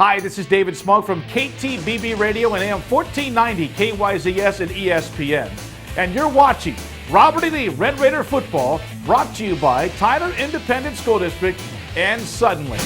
Hi, this is David Smug from KTBB Radio and AM 1490 KYZS and ESPN. And you're watching Robert E. Lee Red Raider Football, brought to you by Tyler Independent School District and Suddenly.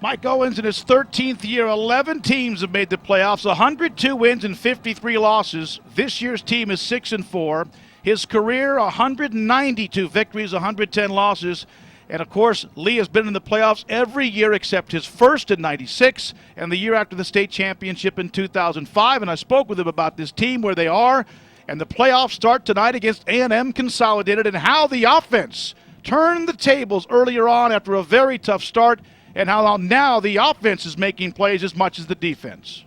Mike Owens in his 13th year, 11 teams have made the playoffs, 102 wins and 53 losses. This year's team is 6-4. His career, 192 victories, 110 losses. And, of course, Lee has been in the playoffs every year except his first in 96 and the year after the state championship in 2005. And I spoke with him about this team, where they are, and the playoffs start tonight against A&M Consolidated, and how the offense turned the tables earlier on after a very tough start, and how now the offense is making plays as much as the defense.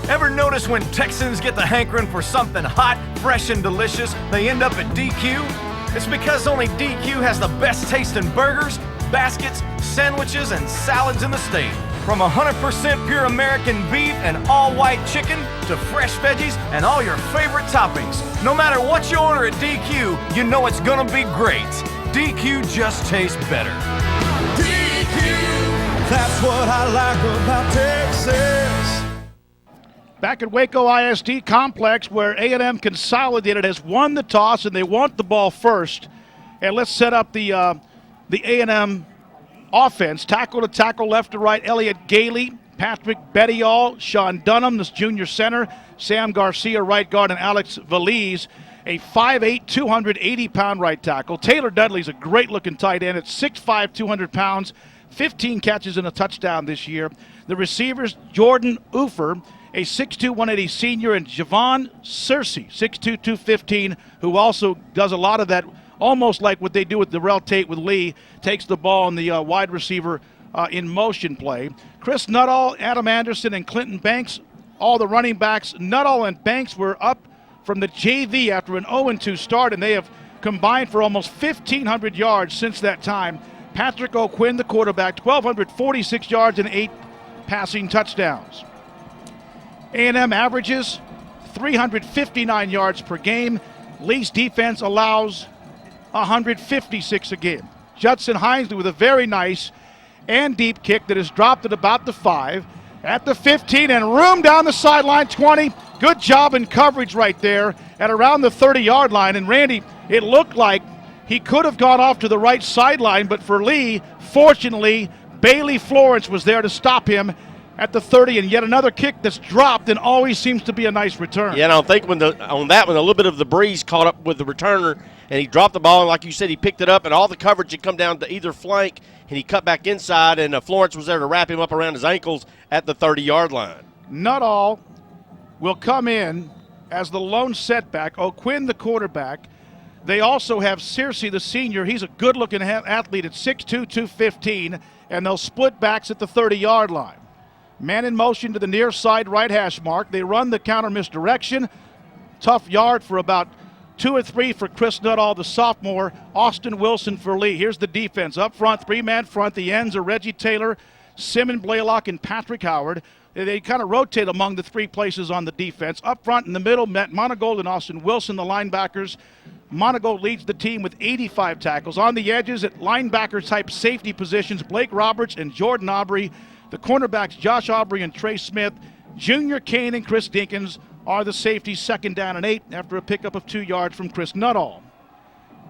Ever notice when Texans get the hankering for something hot, fresh, and delicious, they end up at DQ? It's because only DQ has the best tasting burgers, baskets, sandwiches, and salads in the state. From 100% pure American beef and all-white chicken to fresh veggies and all your favorite toppings. No matter what you order at DQ, you know it's gonna be great. DQ just tastes better. That's what I like about Texas. Back at Waco ISD Complex, where A&M Consolidated has won the toss and they want the ball first. And let's set up the A&M offense. Tackle to tackle, left to right, Elliot Gailey, Patrick Bettiall, Sean Dunham, this junior center, Sam Garcia, right guard, and Alex Valise, a 5'8", 280-pound right tackle. Taylor Dudley's a great-looking tight end at 6'5", 200 pounds. 15 catches and a touchdown this year. The receivers, Jordan Ufer, a 6'2", 180 senior, and Javon Searcy, 6'2", 215, who also does a lot of that, almost like what they do with Darrell Tate with Lee, takes the ball on the wide receiver in motion play. Chris Nuttall, Adam Anderson, and Clinton Banks, all the running backs. Nuttall and Banks were up from the JV after an 0-2 start, and they have combined for almost 1,500 yards since that time. Patrick O'Quinn, the quarterback, 1,246 yards and 8 passing touchdowns. A&M averages 359 yards per game. Lee's defense allows 156 a game. Judson Hinesley with a very nice and deep kick that is dropped at about the 5, at the 15, and room down the sideline, 20. Good job in coverage right there at around the 30-yard line. And Randy, it looked like he could have gone off to the right sideline, but for Lee, fortunately, Bailey Florence was there to stop him at the 30, and yet another kick that's dropped and always seems to be a nice return. Yeah, and I think on that one, a little bit of the breeze caught up with the returner, and he dropped the ball, and like you said, he picked it up, and all the coverage had come down to either flank, and he cut back inside, and Florence was there to wrap him up around his ankles at the 30-yard line. Nuttall will come in as the lone setback. O'Quinn, the quarterback. They also have Searcy, the senior. He's a good-looking athlete at 6'2", 215, and they'll split backs at the 30-yard line. Man in motion to the near side right hash mark. They run the counter misdirection. Tough yard for about 2 or 3 for Chris Nuttall, the sophomore. Austin Wilson for Lee. Here's the defense. Up front, 3-man front. The ends are Reggie Taylor, Simon Blaylock, and Patrick Howard. They kind of rotate among the 3 places on the defense. Up front in the middle, Matt Monagold and Austin Wilson, the linebackers. Monagold leads the team with 85 tackles. On the edges at linebacker-type safety positions, Blake Roberts and Jordan Aubrey. The cornerbacks, Josh Aubrey and Trey Smith. Junior Kane and Chris Dinkins are the safeties, 2nd down and 8 after a pickup of 2 yards from Chris Nuttall.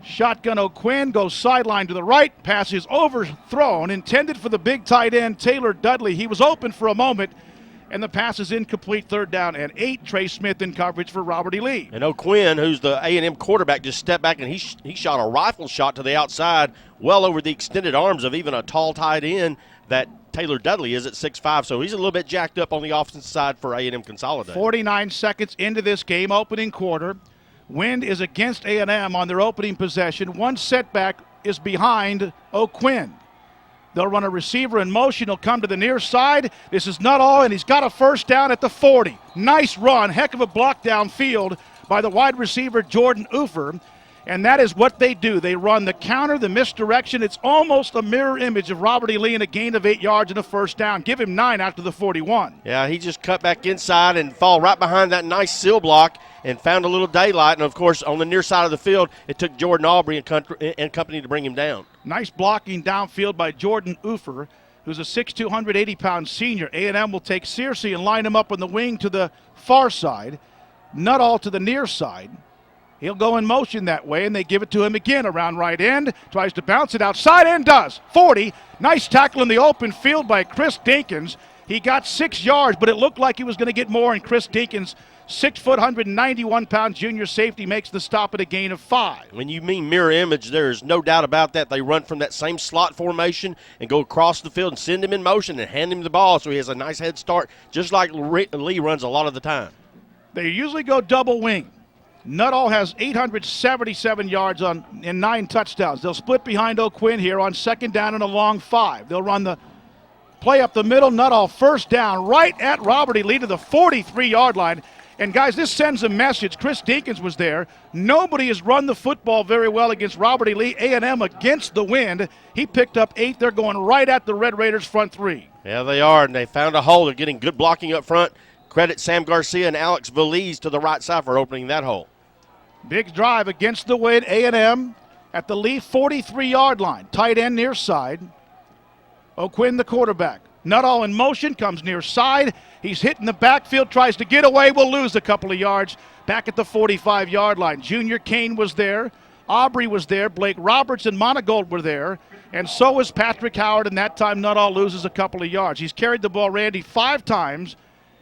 Shotgun O'Quinn goes sideline to the right. Pass is overthrown, intended for the big tight end, Taylor Dudley. He was open for a moment, And the pass is incomplete, 3rd down and 8. Trey Smith in coverage for Robert E. Lee. And O'Quinn, who's the A&M quarterback, just stepped back and he shot a rifle shot to the outside, well over the extended arms of even a tall tight end that Taylor Dudley is at 6'5", so he's a little bit jacked up on the offensive side for A&M Consolidated. 49 seconds into this game, opening quarter. Wind is against A&M on their opening possession. One setback is behind O'Quinn. They'll run a receiver in motion. He'll come to the near side. This is Nuttall, and he's got a first down at the 40. Nice run. Heck of a block downfield by the wide receiver, Jordan Ufer. And that is what they do. They run the counter, the misdirection. It's almost a mirror image of Robert E. Lee and a gain of 8 yards and a first down. Give him 9 after the 41. Yeah, he just cut back inside and fall right behind that nice seal block and found a little daylight. And, of course, on the near side of the field, it took Jordan Aubrey and company to bring him down. Nice blocking downfield by Jordan Ufer, who's a 6'2", 180-pound senior. A&M will take Searcy and line him up on the wing to the far side. Nuttall to the near side. He'll go in motion that way, and they give it to him again around right end. Tries to bounce it outside and does. 40. Nice tackle in the open field by Chris Dinkins. He got 6 yards, but it looked like he was going to get more, and Chris Dinkins, 6 foot, 191-pound junior safety, makes the stop at a gain of 5. When you mean mirror image, there's no doubt about that. They run from that same slot formation and go across the field and send him in motion and hand him the ball so he has a nice head start, just like Lee runs a lot of the time. They usually go double wing. Nuttall has 877 yards and 9 touchdowns. They'll split behind O'Quinn here on 2nd down and a long 5. They'll run the play up the middle. Nuttall first down right at Robert E. Lee to the 43-yard line. And, guys, this sends a message. Chris Dinkins was there. Nobody has run the football very well against Robert E. Lee. A&M against the wind. He picked up 8. They're going right at the Red Raiders' front 3. Yeah, they are, and they found a hole. They're getting good blocking up front. Credit Sam Garcia and Alex Veliz to the right side for opening that hole. Big drive against the wind. A&M at the Lee 43-yard line. Tight end near side. O'Quinn the quarterback. Nuttall in motion, comes near side. He's hitting the backfield, tries to get away, will lose a couple of yards. Back at the 45-yard line. Junior Kane was there. Aubrey was there. Blake Roberts and Monagold were there. And so was Patrick Howard, and that time Nuttall loses a couple of yards. He's carried the ball, Randy, 5 times.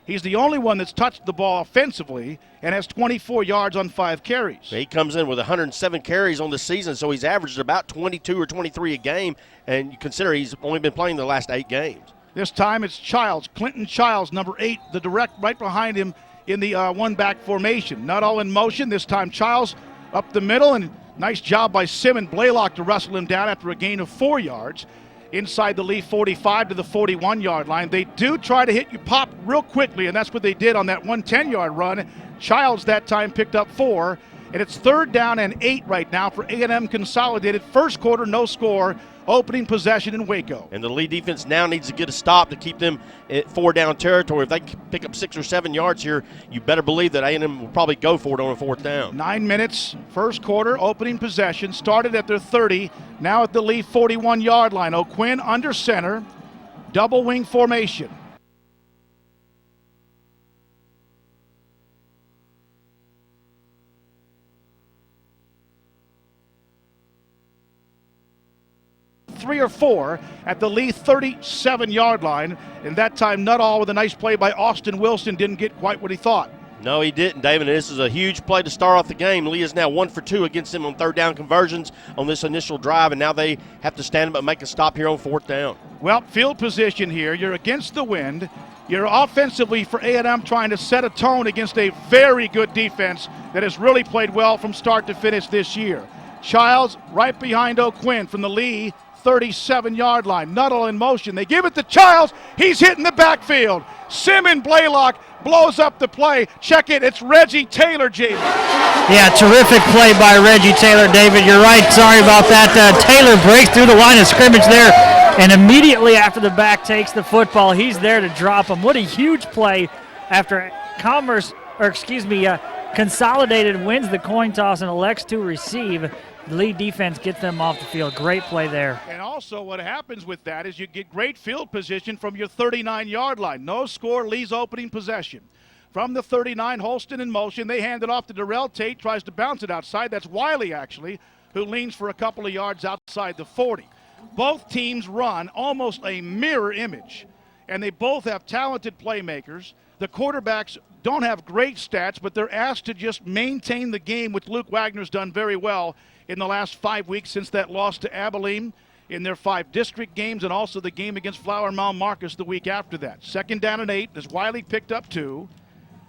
He's the only one that's touched the ball offensively and has 24 yards on 5 carries. He comes in with 107 carries on the season, so he's averaged about 22 or 23 a game, and you consider he's only been playing the last 8 games. This time it's Childs, Clinton Childs, number 8, the direct right behind him in the one-back formation. Nuttall in motion. This time Childs up the middle, and nice job by Simon Blaylock to wrestle him down after a gain of 4 yards. Inside the Lee 45 to the 41-yard line. They do try to hit you pop real quickly, and that's what they did on that 110-yard run. Childs that time picked up 4, and it's 3rd down and 8 right now for A&M Consolidated. First quarter, no score, opening possession in Waco. And the Lee defense now needs to get a stop to keep them at 4-down territory. If they pick up 6 or 7 yards here, you better believe that A&M will probably go for it on a 4th down. 9 minutes, first quarter, opening possession. Started at their 30, now at the Lee 41-yard line. O'Quinn under center, double wing formation. Three or 4 at the Lee 37-yard line, and that time Nuttall with a nice play by Austin Wilson didn't get quite what he thought. No, he didn't, David. This is a huge play to start off the game. Lee is now 1 for 2 against him on 3rd down conversions on this initial drive, and now they have to stand up and make a stop here on 4th down. Well, field position here. You're against the wind. You're offensively for A&M trying to set a tone against a very good defense that has really played well from start to finish this year. Childs right behind O'Quinn from the Lee 37-yard line. Nuttall in motion. They give it to Childs. He's hitting the backfield. Simon Blaylock blows up the play. Check it. It's Reggie Taylor, James. Yeah, terrific play by Reggie Taylor, David. You're right. Sorry about that. Taylor breaks through the line of scrimmage there, and immediately after the back takes the football, he's there to drop him. What a huge play after Consolidated wins the coin toss and elects to receive. The Lee defense gets them off the field. Great play there. And also what happens with that is you get great field position from your 39-yard line. No score, Lee's opening possession. From the 39, Holston in motion. They hand it off to Darrell Tate, tries to bounce it outside. That's Wiley, actually, who leans for a couple of yards outside the 40. Both teams run almost a mirror image. and they both have talented playmakers. The quarterbacks don't have great stats, but they're asked to just maintain the game, which Luke Wagner's done very well in the last 5 weeks since that loss to Abilene in their 5 district games, and also the game against Flower Mound Marcus the week after that. 2nd down and 8 as Wiley picked up 2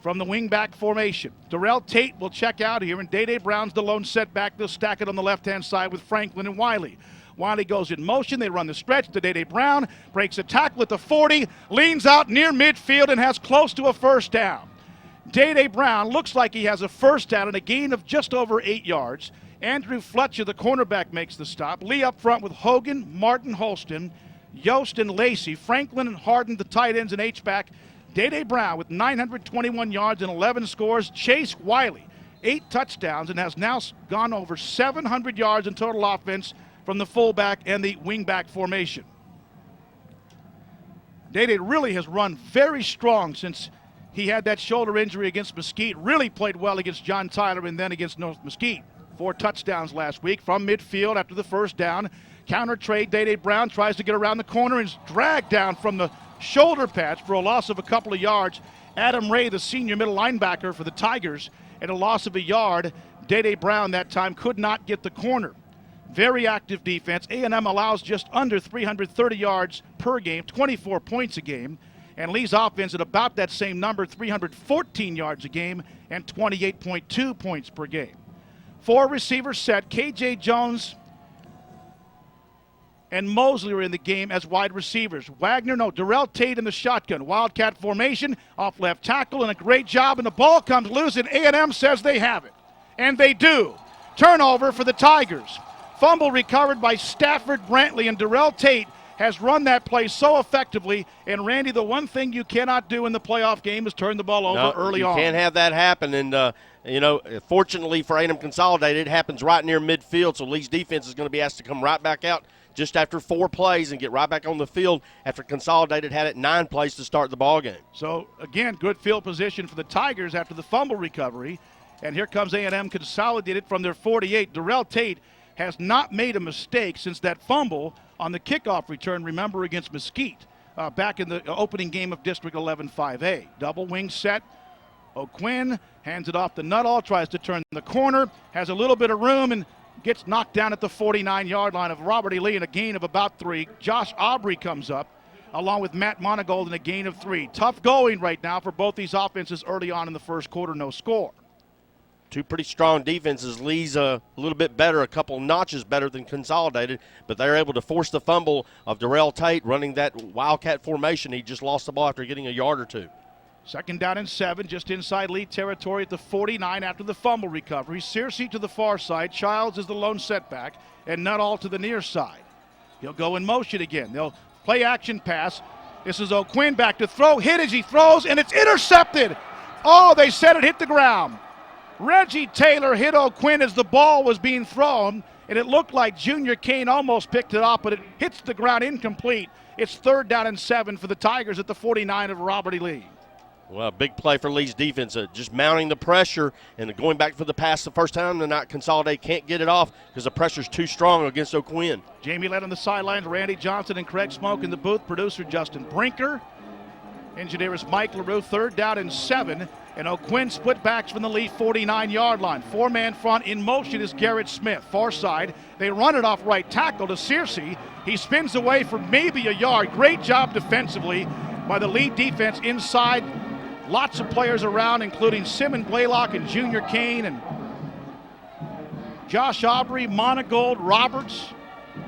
from the wingback formation. Darrell Tate will check out here, and Day Brown's the lone setback. They'll stack it on the left-hand side with Franklin and Wiley. Wiley goes in motion. They run the stretch to Day Brown, breaks a tackle at the 40, leans out near midfield and has close to a first down. Day Brown looks like he has a first down and a gain of just over 8 yards. Andrew Fletcher, the cornerback, makes the stop. Lee up front with Hogan, Martin, Holston, Yost, and Lacey. Franklin and Harden, the tight ends, and H-back. Day Brown with 921 yards and 11 scores. Chase Wiley, 8 touchdowns, and has now gone over 700 yards in total offense from the fullback and the wingback formation. Day really has run very strong since he had that shoulder injury against Mesquite. Really played well against John Tyler and then against North Mesquite. 4 touchdowns last week from midfield after the first down. Counter trade, Day Brown tries to get around the corner and is dragged down from the shoulder patch for a loss of a couple of yards. Adam Ray, the senior middle linebacker for the Tigers, and a loss of a yard. Day Brown that time could not get the corner. Very active defense. A&M allows just under 330 yards per game, 24 points a game. And Lee's offense at about that same number, 314 yards a game and 28.2 points per game. 4 receivers set. K.J. Jones and Mosley are in the game as wide receivers. Darrell Tate in the shotgun. Wildcat formation, off left tackle, and a great job, and the ball comes loose, and A&M says they have it. And they do. Turnover for the Tigers. Fumble recovered by Stafford Brantley, and Darrell Tate has run that play so effectively. And Randy, the one thing you cannot do in the playoff game is turn the ball over early on. You can't have that happen. And, fortunately for A&M Consolidated, it happens right near midfield, so Lee's defense is going to be asked to come right back out just after 4 plays and get right back on the field after Consolidated had it 9 plays to start the ball game. So, again, good field position for the Tigers after the fumble recovery. And here comes A&M Consolidated from their 48. Darrell Tate has not made a mistake since that fumble on the kickoff return, remember, against Mesquite back in the opening game of District 11 5A. Double wing set. O'Quinn hands it off to Nuttall, tries to turn the corner, has a little bit of room, and gets knocked down at the 49-yard line of Robert E. Lee in a gain of about 3. Josh Aubrey comes up along with Matt Monagold in a gain of 3. Tough going right now for both these offenses early on in the first quarter, no score. 2 pretty strong defenses. Lee's a little bit better, a couple notches better than Consolidated, but they're able to force the fumble of Darrell Tate running that Wildcat formation. He just lost the ball after getting a yard or 2. 2nd down and 7, just inside Lee territory at the 49 after the fumble recovery. Searcy to the far side. Childs is the lone setback, and Nuttall to the near side. He'll go in motion again. They'll play action pass. This is O'Quinn back to throw. Hit as he throws, and it's intercepted. Oh, they said it hit the ground. Reggie Taylor hit O'Quinn as the ball was being thrown, and it looked like Junior Kane almost picked it up, but it hits the ground incomplete. It's 3rd down and 7 for the Tigers at the 49 of Robert E. Lee. Well, big play for Lee's defense, just mounting the pressure and going back for the pass the first time. Tonight, Consolidated can't get it off because the pressure's too strong against O'Quinn. Jamie led on the sidelines, Randy Johnson and Craig Smoke in the booth, producer Justin Brinker. Engineer is Mike LaRue, 3rd down and 7. And O'Quinn split backs from the Lee 49-yard line. 4-man front in motion is Garrett Smith. Far side, they run it off right tackle to Searcy. He spins away for maybe a yard. Great job defensively by the Lee defense inside. Lots of players around, including Simon Blaylock and Junior Kane and Josh Aubrey, Monagold, Roberts,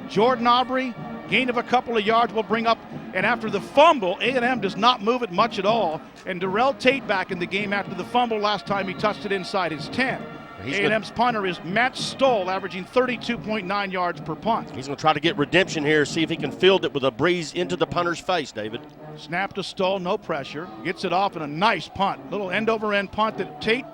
Jordan Aubrey. Gain of a couple of yards will bring up, and after the fumble, A&M does not move it much at all. And Darrell Tate back in the game after the fumble last time he touched it inside his 10. A&M's punter is Matt Stoll, averaging 32.9 yards per punt. He's going to try to get redemption here, see if he can field it with a breeze into the punter's face, David. Snap to Stoll, no pressure. Gets it off in a nice punt. Little end-over-end punt that Tate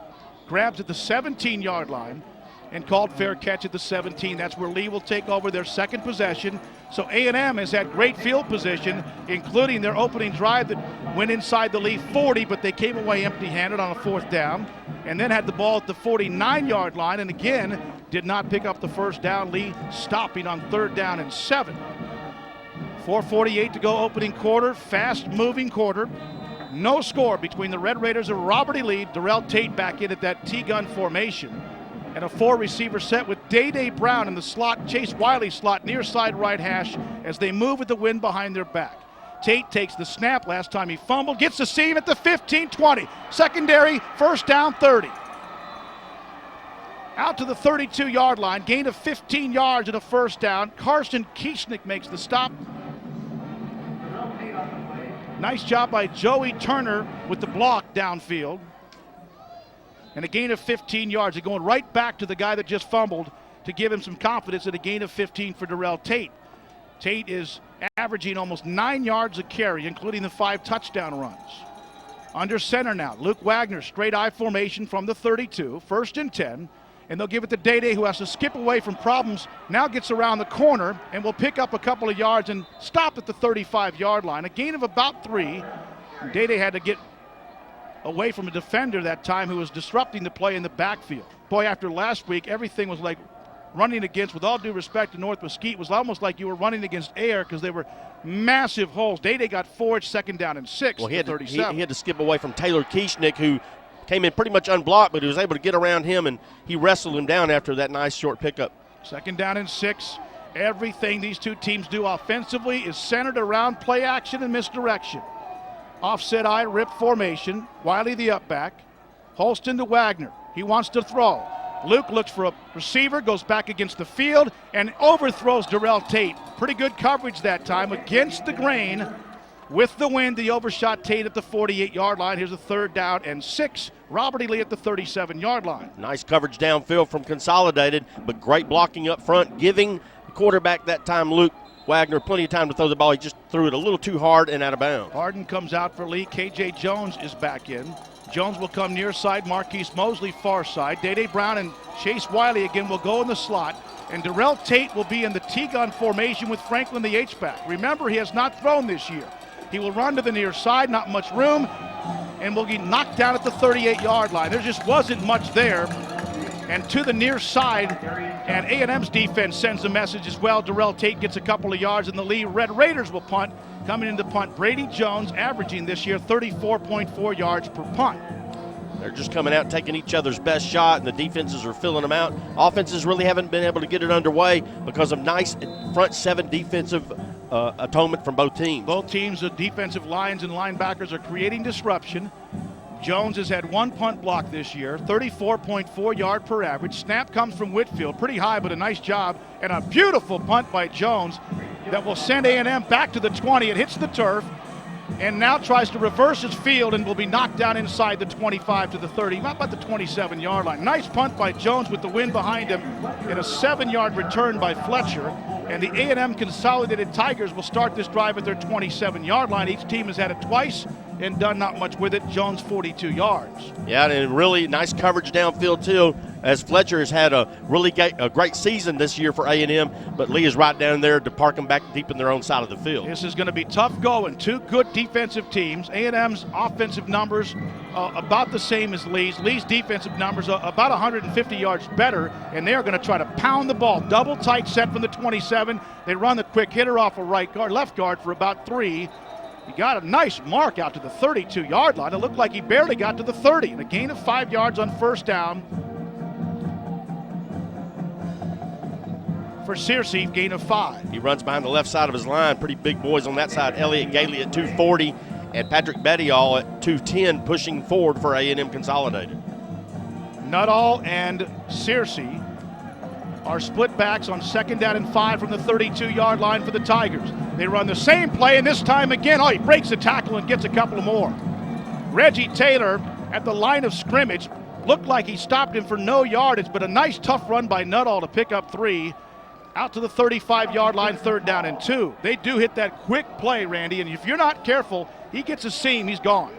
grabs at the 17-yard line and called fair catch at the 17. That's where Lee will take over their 2nd possession. So A&M has had great field position, including their opening drive that went inside the Lee 40, but they came away empty-handed on a 4th down, and then had the ball at the 49-yard line, and again did not pick up the first down. Lee stopping on 3rd down and 7. 4:48 to go opening quarter. Fast-moving quarter. No score between the Red Raiders and Robert E. Lee. Darrell Tate back in at that T-gun formation. And a 4-receiver set with Day Brown in the slot, Chase Wiley slot, near side right hash as they move with the wind behind their back. Tate takes the snap. Last time he fumbled. Gets the seam at the 15-20. Secondary, first down, 30. Out to the 32-yard line. Gain of 15 yards and a first down. Carson Kieschnick makes the stop. Nice job by Joey Turner with the block downfield. And a gain of 15 yards. They're going right back to the guy that just fumbled to give him some confidence, and a gain of 15 for Darrell Tate. Tate is averaging almost 9 yards a carry, including the 5 touchdown runs. Under center now, Luke Wagner, straight I formation from the 32, 1st and 10. And they'll give it to Day, who has to skip away from problems. Now gets around the corner and will pick up a couple of yards and stop at the 35-yard line. A gain of about 3. Day had to get away from a defender that time who was disrupting the play in the backfield. Boy, after last week, everything was like running against, with all due respect to North Mesquite, it was almost like you were running against air because they were massive holes. Day got forged, 2nd down and 6. Well, he had 37. He had to skip away from Taylor Kieschnick, who came in pretty much unblocked, but he was able to get around him, and he wrestled him down after that nice short pickup. 2nd down and 6. Everything these two teams do offensively is centered around play action and misdirection. Offset I, rip formation. Wiley the up back. Holston to Wagner. He wants to throw. Luke looks for a receiver, goes back against the field, and overthrows Darrell Tate. Pretty good coverage that time against the grain. With the wind, he overshot Tate at the 48-yard line. Here's a 3rd down and 6. Robert E. Lee at the 37-yard line. Nice coverage downfield from Consolidated, but great blocking up front, giving the quarterback that time, Luke Wagner, plenty of time to throw the ball. He just threw it a little too hard and out of bounds. Harden comes out for Lee. K.J. Jones is back in. Jones will come near side. Marquise Mosley far side. Day Brown and Chase Wiley again will go in the slot. And Darrell Tate will be in the T-gun formation with Franklin the H-back. Remember, he has not thrown this year. He will run to the near side, not much room, and will get knocked down at the 38-yard line. There just wasn't much there. And to the near side, and A&M's defense sends a message as well. Darrell Tate gets a couple of yards in the lead. Red Raiders will punt. Coming into punt, Brady Jones averaging this year 34.4 yards per punt. They're just coming out taking each other's best shot, and the defenses are filling them out. Offenses really haven't been able to get it underway because of nice front 7 defensive atonement from both teams. Both teams, the defensive lines and linebackers are creating disruption. Jones has had 1 punt block this year, 34.4 yard per average. Snap comes from Whitfield, pretty high, but a nice job. And a beautiful punt by Jones that will send A&M back to the 20. It hits the turf and now tries to reverse its field and will be knocked down inside the 25 to the 30, not about the 27-yard line. Nice punt by Jones with the wind behind him, and a 7-yard return by Fletcher. And the A&M Consolidated Tigers will start this drive at their 27-yard line. Each team has had it twice and done not much with it. Jones 42 yards. Yeah, and really nice coverage downfield too, as Fletcher has had a great season this year for A&M, but Lee is right down there to park them back deep in their own side of the field. This is going to be tough going. 2 good defensive teams. A&M's offensive numbers about the same as Lee's. Lee's defensive numbers about 150 yards better, and they're going to try to pound the ball. Double tight set from the 27. They run the quick hitter off a left guard for about 3. He got a nice mark out to the 32-yard line. It looked like he barely got to the 30. And a gain of 5 yards on first down for Searcy, gain of 5. He runs behind the left side of his line. Pretty big boys on that side. Elliott Gailey at 240 and Patrick Bettiall at 210 pushing forward for A&M Consolidated. Nuttall and Searcy are split backs on 2nd down and 5 from the 32-yard line for the Tigers. They run the same play, and this time again, he breaks the tackle and gets a couple more. Reggie Taylor at the line of scrimmage looked like he stopped him for no yardage, but a nice tough run by Nuttall to pick up 3. Out to the 35-yard line, 3rd down and 2. They do hit that quick play, Randy, and if you're not careful, he gets a seam, he's gone.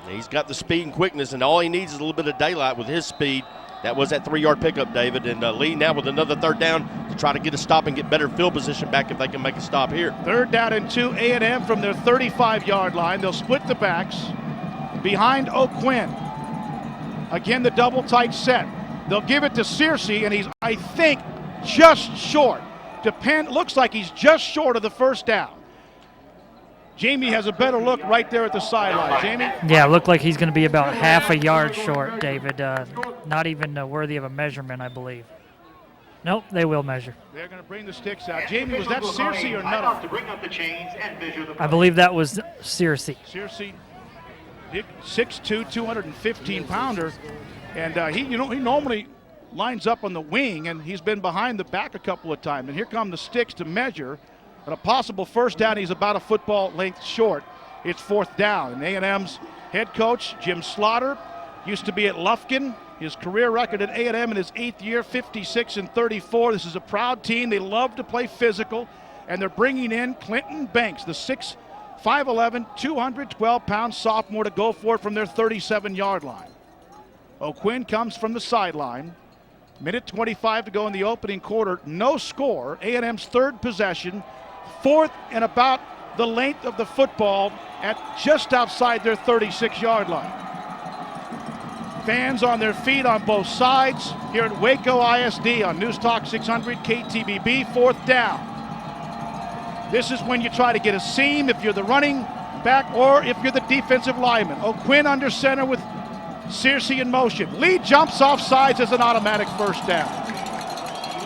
He's got the speed and quickness, and all he needs is a little bit of daylight with his speed. That was that 3-yard pickup, David. And Lee now with another 3rd down to try to get a stop and get better field position back if they can make a stop here. 3rd down and 2, A&M from their 35-yard line. They'll split the backs behind O'Quinn. Again, the double tight set. They'll give it to Searcy, and he's, I think, just short. Looks like he's just short of the first down. Jamie has a better look right there at the sideline. Jamie? Yeah, it looked like he's going to be about half a yard short, David. Not even worthy of a measurement, I believe. Nope, they will measure. They're going to bring the sticks out. Jamie, was that Searcy or Nutter? I believe that was Searcy. Searcy, 6'2", 215-pounder. And he normally lines up on the wing, and he's been behind the back a couple of times. And here come the sticks to measure. At a possible first down, he's about a football length short. It's fourth down. And A&M's head coach, Jim Slaughter, used to be at Lufkin. His career record at A&M in his 8th year, 56-34. This is a proud team. They love to play physical, and they're bringing in Clinton Banks, the 5'11", 212-pound sophomore, to go for it from their 37-yard line. O'Quinn comes from the sideline. Minute 25 to go in the opening quarter. No score. A&M's third possession. Fourth and about the length of the football at just outside their 36-yard line. Fans on their feet on both sides here at Waco ISD on News Talk 600 KTBB. Fourth down. This is when you try to get a seam if you're the running back or if you're the defensive lineman. O'Quinn under center with Searcy in motion. Lee jumps off sides as an automatic first down.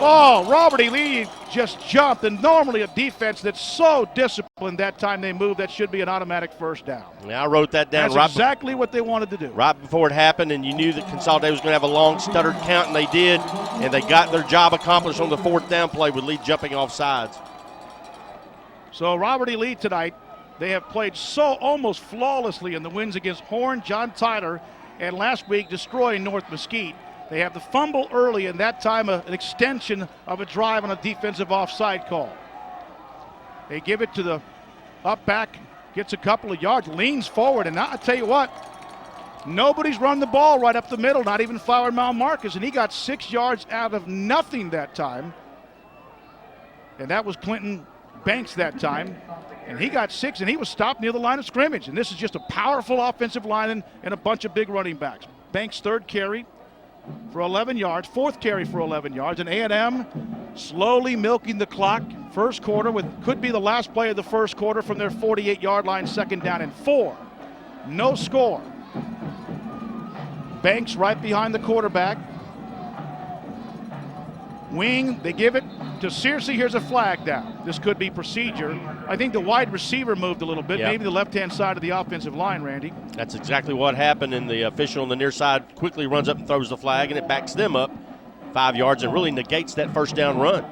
Oh, Robert E. Lee just jumped, and normally a defense that's so disciplined that time they move, that should be an automatic first down. Yeah, I wrote that down. That's exactly what they wanted to do. Right before it happened, and you knew that Consolidated was going to have a long stuttered count, and they did, and they got their job accomplished on the fourth down play with Lee jumping off sides. So Robert E. Lee tonight, they have played so almost flawlessly in the wins against Horn, John Tyler, and last week destroying North Mesquite. They have the fumble early, and that time an extension of a drive on a defensive offside call. They give it to the up back, gets a couple of yards, leans forward, and I'll tell you what, nobody's run the ball right up the middle, not even Flower Mound Marcus, and he got 6 yards out of nothing that time. And that was Clinton Banks that time. And he got 6, and he was stopped near the line of scrimmage. And this is just a powerful offensive line and a bunch of big running backs. Banks' third carry for 11 yards, fourth carry for 11 yards, and A&M slowly milking the clock. First quarter could be the last play of the first quarter from their 48-yard line, second down and 4. No score. Banks right behind the quarterback. Wing, they give it to Searcy. Here's a flag down. This could be procedure. I think the wide receiver moved a little bit, maybe the left-hand side of the offensive line, Randy. That's exactly what happened, and the official on the near side quickly runs up and throws the flag, and it backs them up 5 yards and really negates that first down run.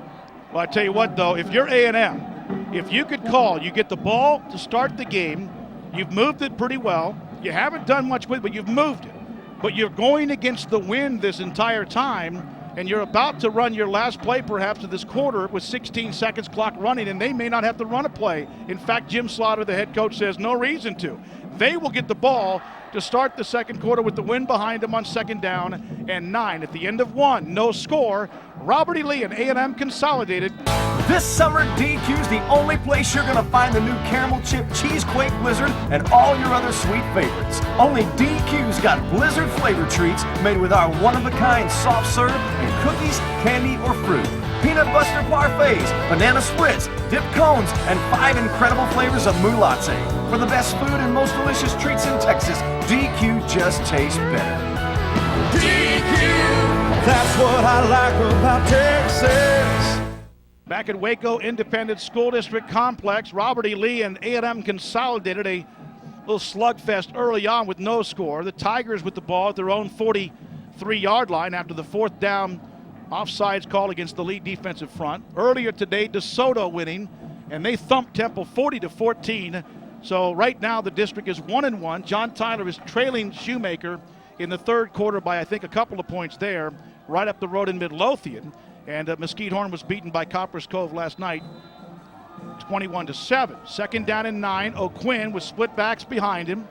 Well, I tell you what, though, if you're A&M, if you could call, you get the ball to start the game, you've moved it pretty well, you haven't done much with it, but you've moved it. But you're going against the wind this entire time, and you're about to run your last play perhaps of this quarter with 16 seconds clock running, and they may not have to run a play. In fact, Jim Slaughter, the head coach, says no reason to. They will get the ball to start the second quarter with the wind behind them on second down and 9. At the end of 1, no score. Robert E. Lee and A&M Consolidated. This summer, DQ's the only place you're going to find the new Caramel Chip Cheesequake Blizzard and all your other sweet favorites. Only DQ's got Blizzard flavor treats made with our one-of-a-kind soft serve and cookies, candy, or fruit. Peanut butter parfaits, banana spritz, dip cones, and 5 incredible flavors of mou latte. For the best food and most delicious treats in Texas, DQ just tastes better. DQ, that's what I like about Texas. Back at Waco Independent School District Complex, Robert E. Lee and A&M Consolidated a little slugfest early on with no score. The Tigers with the ball at their own 43-yard line after the fourth down offsides call against the lead defensive front. Earlier today, DeSoto winning, and they thumped Temple 40-14. So right now the district is 1-1. John Tyler is trailing Shoemaker in the third quarter by, I think, a couple of points there, right up the road in Midlothian. And Mesquite Horn was beaten by Copper's Cove last night, 21-7. Second down and 9. O'Quinn with split backs behind him.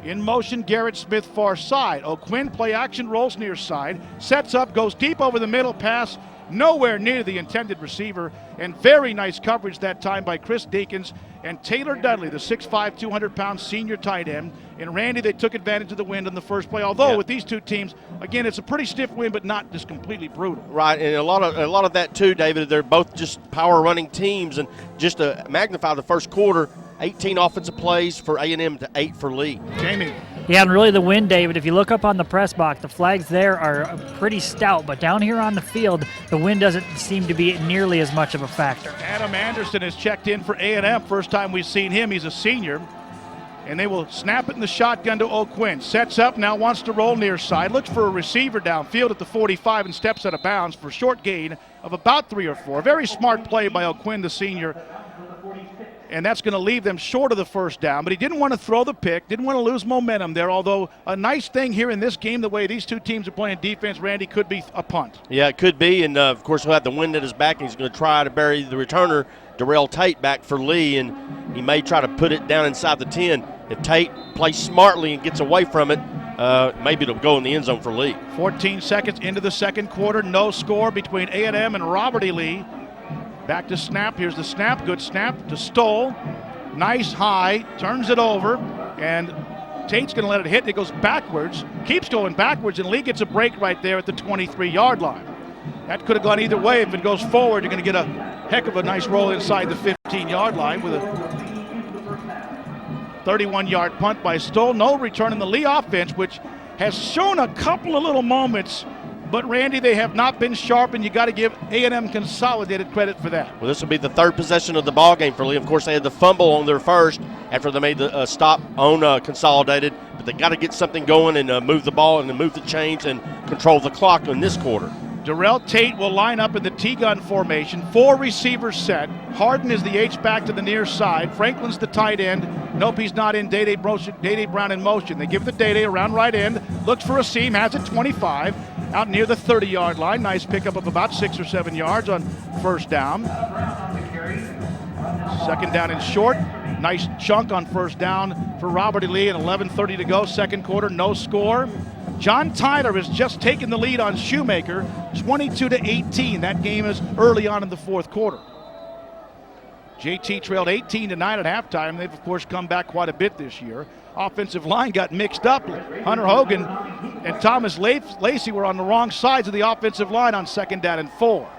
In motion, Garrett Smith far side. O'Quinn play action, rolls near side, sets up, goes deep over the middle, pass nowhere near the intended receiver, and very nice coverage that time by Chris Deakins and Taylor Dudley, the 6'5", 200-pound senior tight end. And Randy, they took advantage of the wind on the first play. Although with these two teams, again, it's a pretty stiff wind, but not just completely brutal. Right, and a lot of that too, David. They're both just power running teams, and just to magnify the first quarter, 18 offensive plays for A&M to 8 for Lee. Jamie. Yeah, and really the wind, David, if you look up on the press box, the flags there are pretty stout, but down here on the field, the wind doesn't seem to be nearly as much of a factor. Adam Anderson has checked in for A&M. First time we've seen him. He's a senior. And they will snap it in the shotgun to O'Quinn. Sets up, now wants to roll near side. Looks for a receiver downfield at the 45 and steps out of bounds for a short gain of about 3 or 4. Very smart play by O'Quinn, the senior. And that's going to leave them short of the first down. But he didn't want to throw the pick, didn't want to lose momentum there, although a nice thing here in this game, the way these two teams are playing defense, Randy, could be a punt. Yeah, it could be, and of course he'll have the wind at his back, and he's going to try to bury the returner, Darrell Tate, back for Lee, and he may try to put it down inside the 10. If Tate plays smartly and gets away from it, maybe it'll go in the end zone for Lee. 14 seconds into the second quarter, no score between A&M and Robert E. Lee. Back to snap. Here's the snap. Good snap to Stoll. Nice high. Turns it over. And Tate's going to let it hit. It goes backwards. Keeps going backwards. And Lee gets a break right there at the 23-yard line. That could have gone either way. If it goes forward, you're going to get a heck of a nice roll inside the 15-yard line with a 31-yard punt by Stoll. No return in the Lee offense, which has shown a couple of little moments. But, Randy, they have not been sharp, and you got to give A&M Consolidated credit for that. Well, this will be the third possession of the ball game for Lee. Of course, they had the fumble on their first after they made the stop on Consolidated. But they got to get something going and move the ball and move the chains and control the clock in this quarter. Darrell Tate will line up in the T-gun formation. 4 receivers set. Harden is the H-back to the near side. Franklin's the tight end. Nope, he's not in. Day-Day Brown in motion. They give the Day-Day around right end. Looks for a seam. Has it 25. Out near the 30-yard line. Nice pickup of about 6 or 7 yards on first down. Second down and short. Nice chunk on first down for Robert E. Lee and 11:30 to go. Second quarter, no score. John Tyler has just taken the lead on Shoemaker, 22-18. That game is early on in the fourth quarter. JT trailed 18-9 at halftime. They've, of course, come back quite a bit this year. Offensive line got mixed up. Hunter Hogan and Thomas Lacey were on the wrong sides of the offensive line on second down and 4.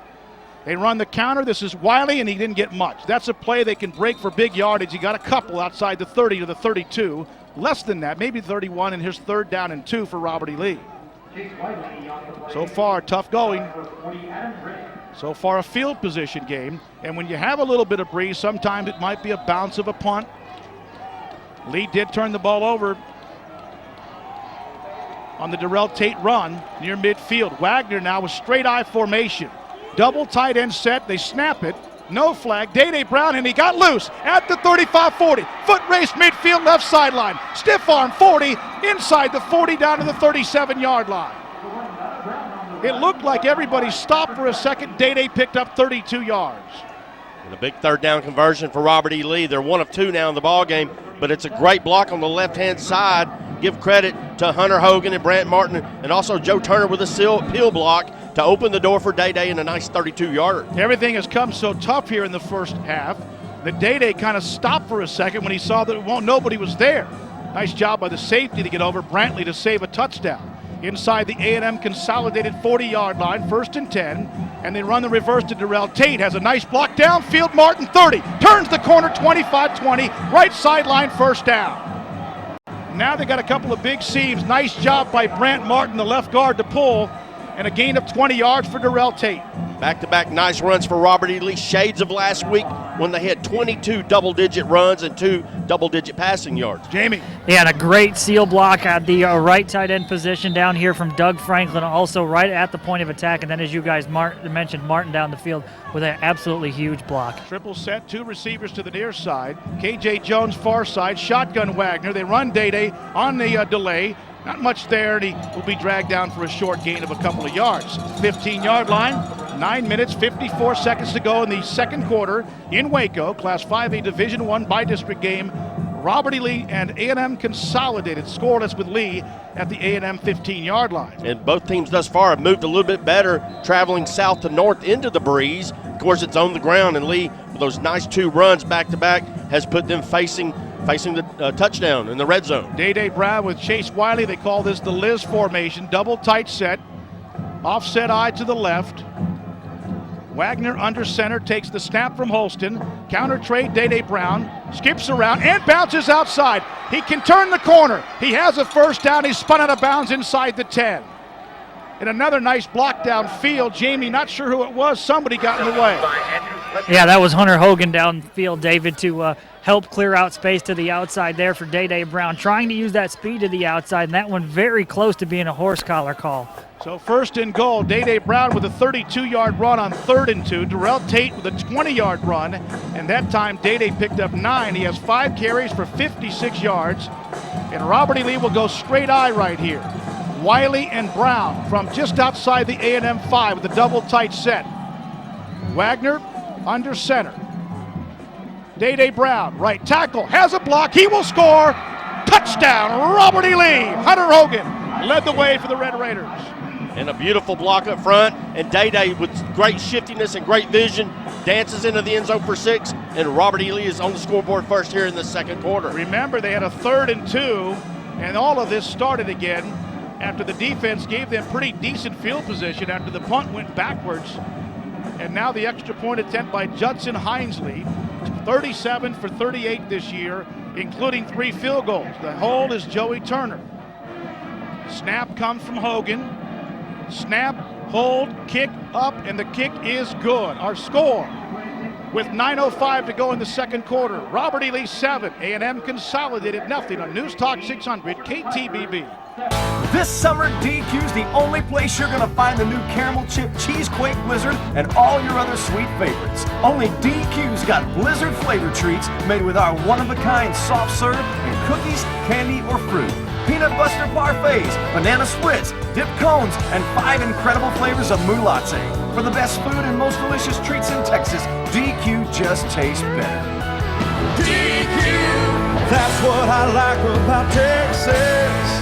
They run the counter. This is Wiley, and he didn't get much. That's a play they can break for big yardage. He got a couple outside the 30 to the 32. Less than that, maybe 31, and here's third down and 2 for Robert E. Lee. So far, tough going. So far, a field position game. And when you have a little bit of breeze, sometimes it might be a bounce of a punt. Lee did turn the ball over on the Darrell Tate run near midfield. Wagner now with straight eye formation. Double tight end set. They snap it. No flag. Day-Day Brown, and he got loose at the 35-40. Foot race midfield left sideline. Stiff arm 40, inside the 40 down to the 37-yard line. It looked like everybody stopped for a second. Day-Day picked up 32 yards. And a big third down conversion for Robert E. Lee. They're 1 of 2 now in the ball game, but it's a great block on the left-hand side. Give credit to Hunter Hogan and Brant Martin, and also Joe Turner with a peel block to open the door for Day-Day and a nice 32-yarder. Everything has come so tough here in the first half that Day-Day kind of stopped for a second when he saw that nobody was there. Nice job by the safety to get over Brantley to save a touchdown. Inside the A&M Consolidated 40-yard line, 1st and 10, and they run the reverse to Darrell Tate. Has a nice block downfield, Martin 30, turns the corner 25-20, right sideline, first down. Now they got a couple of big seams. Nice job by Brant Martin, the left guard, to pull, and a gain of 20 yards for Darrell Tate. Back-to-back nice runs for Robert E. Lee. Shades of last week when they had 22 double-digit runs and 2 double-digit passing yards. Jamie. Yeah, and a great seal block at the right tight end position down here from Doug Franklin, also right at the point of attack. And then, as you guys mentioned, Martin down the field with an absolutely huge block. Triple set, 2 receivers to the near side. K.J. Jones far side, shotgun Wagner. They run Day-Day on the delay. Not much there, and he will be dragged down for a short gain of a couple of yards. 15-yard line, 9 minutes, 54 seconds to go in the second quarter in Waco. Class 5A Division I bi-district game. Robert E. Lee and A&M Consolidated scoreless with Lee at the A&M 15-yard line. And both teams thus far have moved a little bit better, traveling south to north into the breeze. Of course, it's on the ground, and Lee, with those nice 2 runs back-to-back, has put them facing the touchdown in the red zone. Day-Day Brown with Chase Wiley. They call this the Liz formation. Double tight set. Offset eye to the left. Wagner under center, takes the snap from Holston. Counter trade, Day Brown. Skips around and bounces outside. He can turn the corner. He has a first down. He's spun out of bounds inside the 10. And another nice block downfield. Jamie, not sure who it was. Somebody got in the way. Yeah, that was Hunter Hogan downfield, David, to help clear out space to the outside there for Day Brown. Trying to use that speed to the outside, and that one very close to being a horse collar call. So first and goal, Day Brown with a 32-yard run on 3rd and 2. Darrell Tate with a 20-yard run, and that time Day picked up 9. He has 5 carries for 56 yards, and Robert E. Lee will go straight eye right here. Wiley and Brown from just outside the A&M 5 with a double tight set. Wagner under center. Day Brown, right tackle, has a block, he will score. Touchdown, Robert E. Lee. Hunter Hogan led the way for the Red Raiders. And a beautiful block up front, and Day with great shiftiness and great vision dances into the end zone for 6, and Robert E. Lee is on the scoreboard first here in the second quarter. Remember, they had a 3rd and 2, and all of this started again after the defense gave them pretty decent field position after the punt went backwards. And now the extra point attempt by Judson Hinesley, 37 for 38 this year, including 3 field goals. The hold is Joey Turner. Snap comes from Hogan. Snap, hold, kick up, and the kick is good. Our score with 9:05 to go in the second quarter. Robert E. Lee 7, A&M Consolidated nothing on News Talk 600 KTBB. This summer, DQ's the only place you're gonna find the new Caramel Chip Cheesequake Blizzard and all your other sweet favorites. Only DQ's got Blizzard flavor treats made with our one-of-a-kind soft serve and cookies, candy, or fruit. Peanut butter parfaits, banana splits, dip cones, and 5 incredible flavors of mou latte. For the best food and most delicious treats in Texas, DQ just tastes better. DQ, that's what I like about Texas.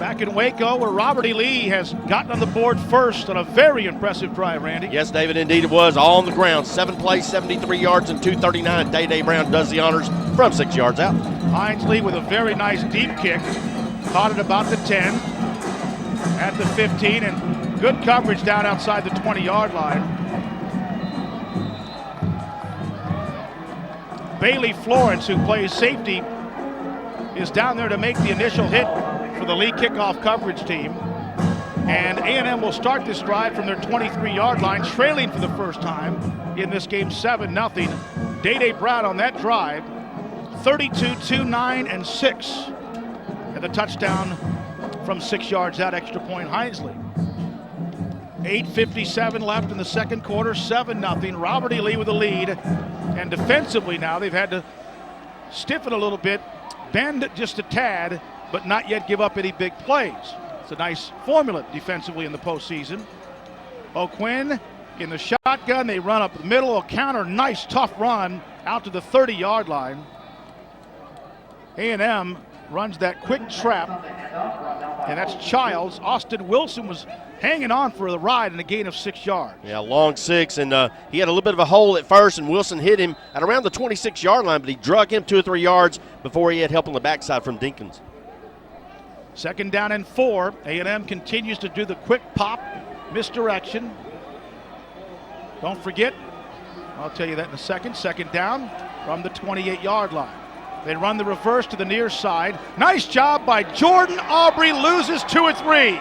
Back in Waco, where Robert E. Lee has gotten on the board first on a very impressive drive, Randy. Yes, David, indeed it was. All on the ground. 7 plays, 73 yards, and 239. Day Brown does the honors from 6 yards out. Hinesley with a very nice deep kick. Caught it about the 10, at the 15, and good coverage down outside the 20-yard line. Bailey Florence, who plays safety, is down there to make the initial hit for the Lee kickoff coverage team. And A&M will start this drive from their 23-yard line, trailing for the first time in this game 7-0. Day Brown on that drive, 32, 2, 9, and 6. And the touchdown from 6 yards out, extra point Hinesley. 8:57 left in the second quarter, 7-0. Robert E. Lee with the lead. And defensively now, they've had to stiffen a little bit, bend just a tad, but not yet give up any big plays. It's a nice formula defensively in the postseason. O'Quinn in the shotgun. They run up the middle, a counter, nice tough run out to the 30-yard line. A&M runs that quick trap, and that's Childs. Austin Wilson was hanging on for the ride in a gain of 6 yards. Yeah, long 6, and he had a little bit of a hole at first, and Wilson hit him at around the 26-yard line, but he drug him 2 or 3 yards before he had help on the backside from Dinkins. 2nd down and 4. A&M continues to do the quick pop misdirection. Don't forget, I'll tell you that in a second. 2nd down from the 28-yard line. They run the reverse to the near side. Nice job by Jordan Aubrey, loses 2 or 3.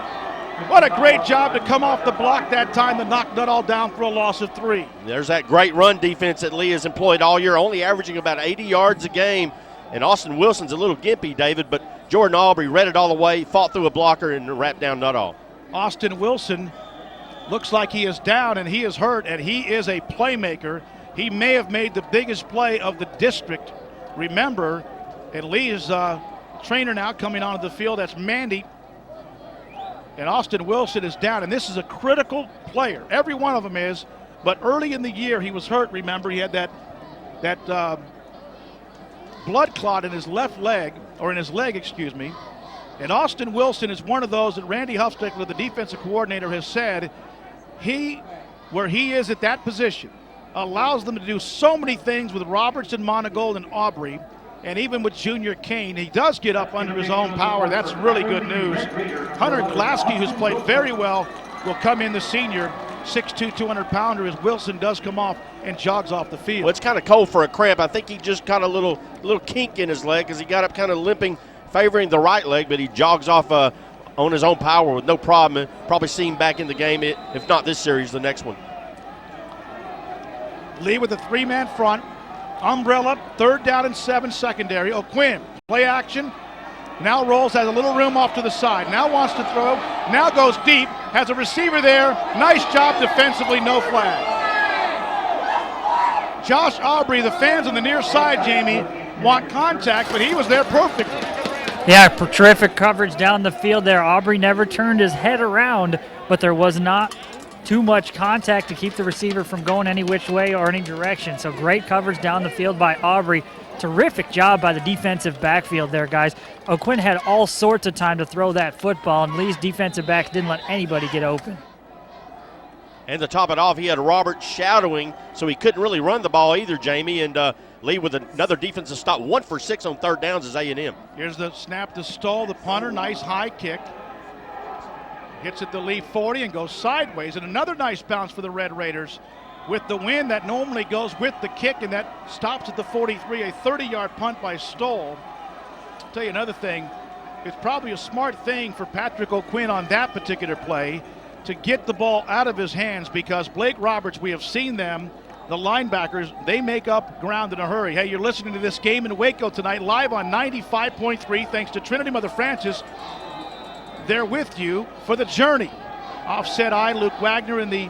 What a great job to come off the block that time to knock Nuttall down for a loss of 3. There's that great run defense that Lee has employed all year, only averaging about 80 yards a game. And Austin Wilson's a little gimpy, David, but Jordan Aubrey read it all the way, fought through a blocker, and wrapped down Nuttall. Austin Wilson looks like he is down and he is hurt, and he is a playmaker. He may have made the biggest play of the district. Remember, and Lee's trainer now coming onto the field, that's Mandy. And Austin Wilson is down, and this is a critical player. Every one of them is, but early in the year he was hurt. Remember, he had that blood clot in his left leg, or in his leg, excuse me. And Austin Wilson is one of those that Randy Huffstickler, the defensive coordinator, has said where he is at that position, allows them to do so many things with Robertson, Monagold, and Aubrey, and even with Junior Kane. He does get up under his own power. That's really good news. Hunter Glasky, who's played very well, will come in, the senior. 6'2", 200-pounder as Wilson does come off and jogs off the field. Well, it's kind of cold for a cramp. I think he just got a little kink in his leg because he got up kind of limping, favoring the right leg, but he jogs off on his own power with no problem. Probably see him back in the game, if not this series, the next one. Lee with a 3-man front. Umbrella, 3rd down and 7 secondary. O'Quinn, play action. Now rolls, has a little room off to the side. Now wants to throw. Now goes deep. Has a receiver there. Nice job defensively, no flag. Josh Aubrey, the fans on the near side, Jamie, want contact, but he was there perfectly. Yeah, terrific coverage down the field there. Aubrey never turned his head around, but there was not too much contact to keep the receiver from going any which way or any direction. So great coverage down the field by Aubrey. Terrific job by the defensive backfield there, guys. O'Quinn had all sorts of time to throw that football, and Lee's defensive backs didn't let anybody get open. And to top it off, he had Robert shadowing, so he couldn't really run the ball either, Jamie. And Lee with another defensive stop, 1 for 6 on 3rd downs is A&M. Here's the snap to Stoll, the punter. Nice high kick. Hits at the Lee 40 and goes sideways. And another nice bounce for the Red Raiders. With the wind that normally goes with the kick, and that stops at the 43, a 30-yard punt by Stoll. I'll tell you another thing. It's probably a smart thing for Patrick O'Quinn on that particular play to get the ball out of his hands, because Blake Roberts, we have seen them, the linebackers, they make up ground in a hurry. Hey, you're listening to this game in Waco tonight, live on 95.3, thanks to Trinity Mother Francis. They're with you for the journey. Offset eye, Luke Wagner in the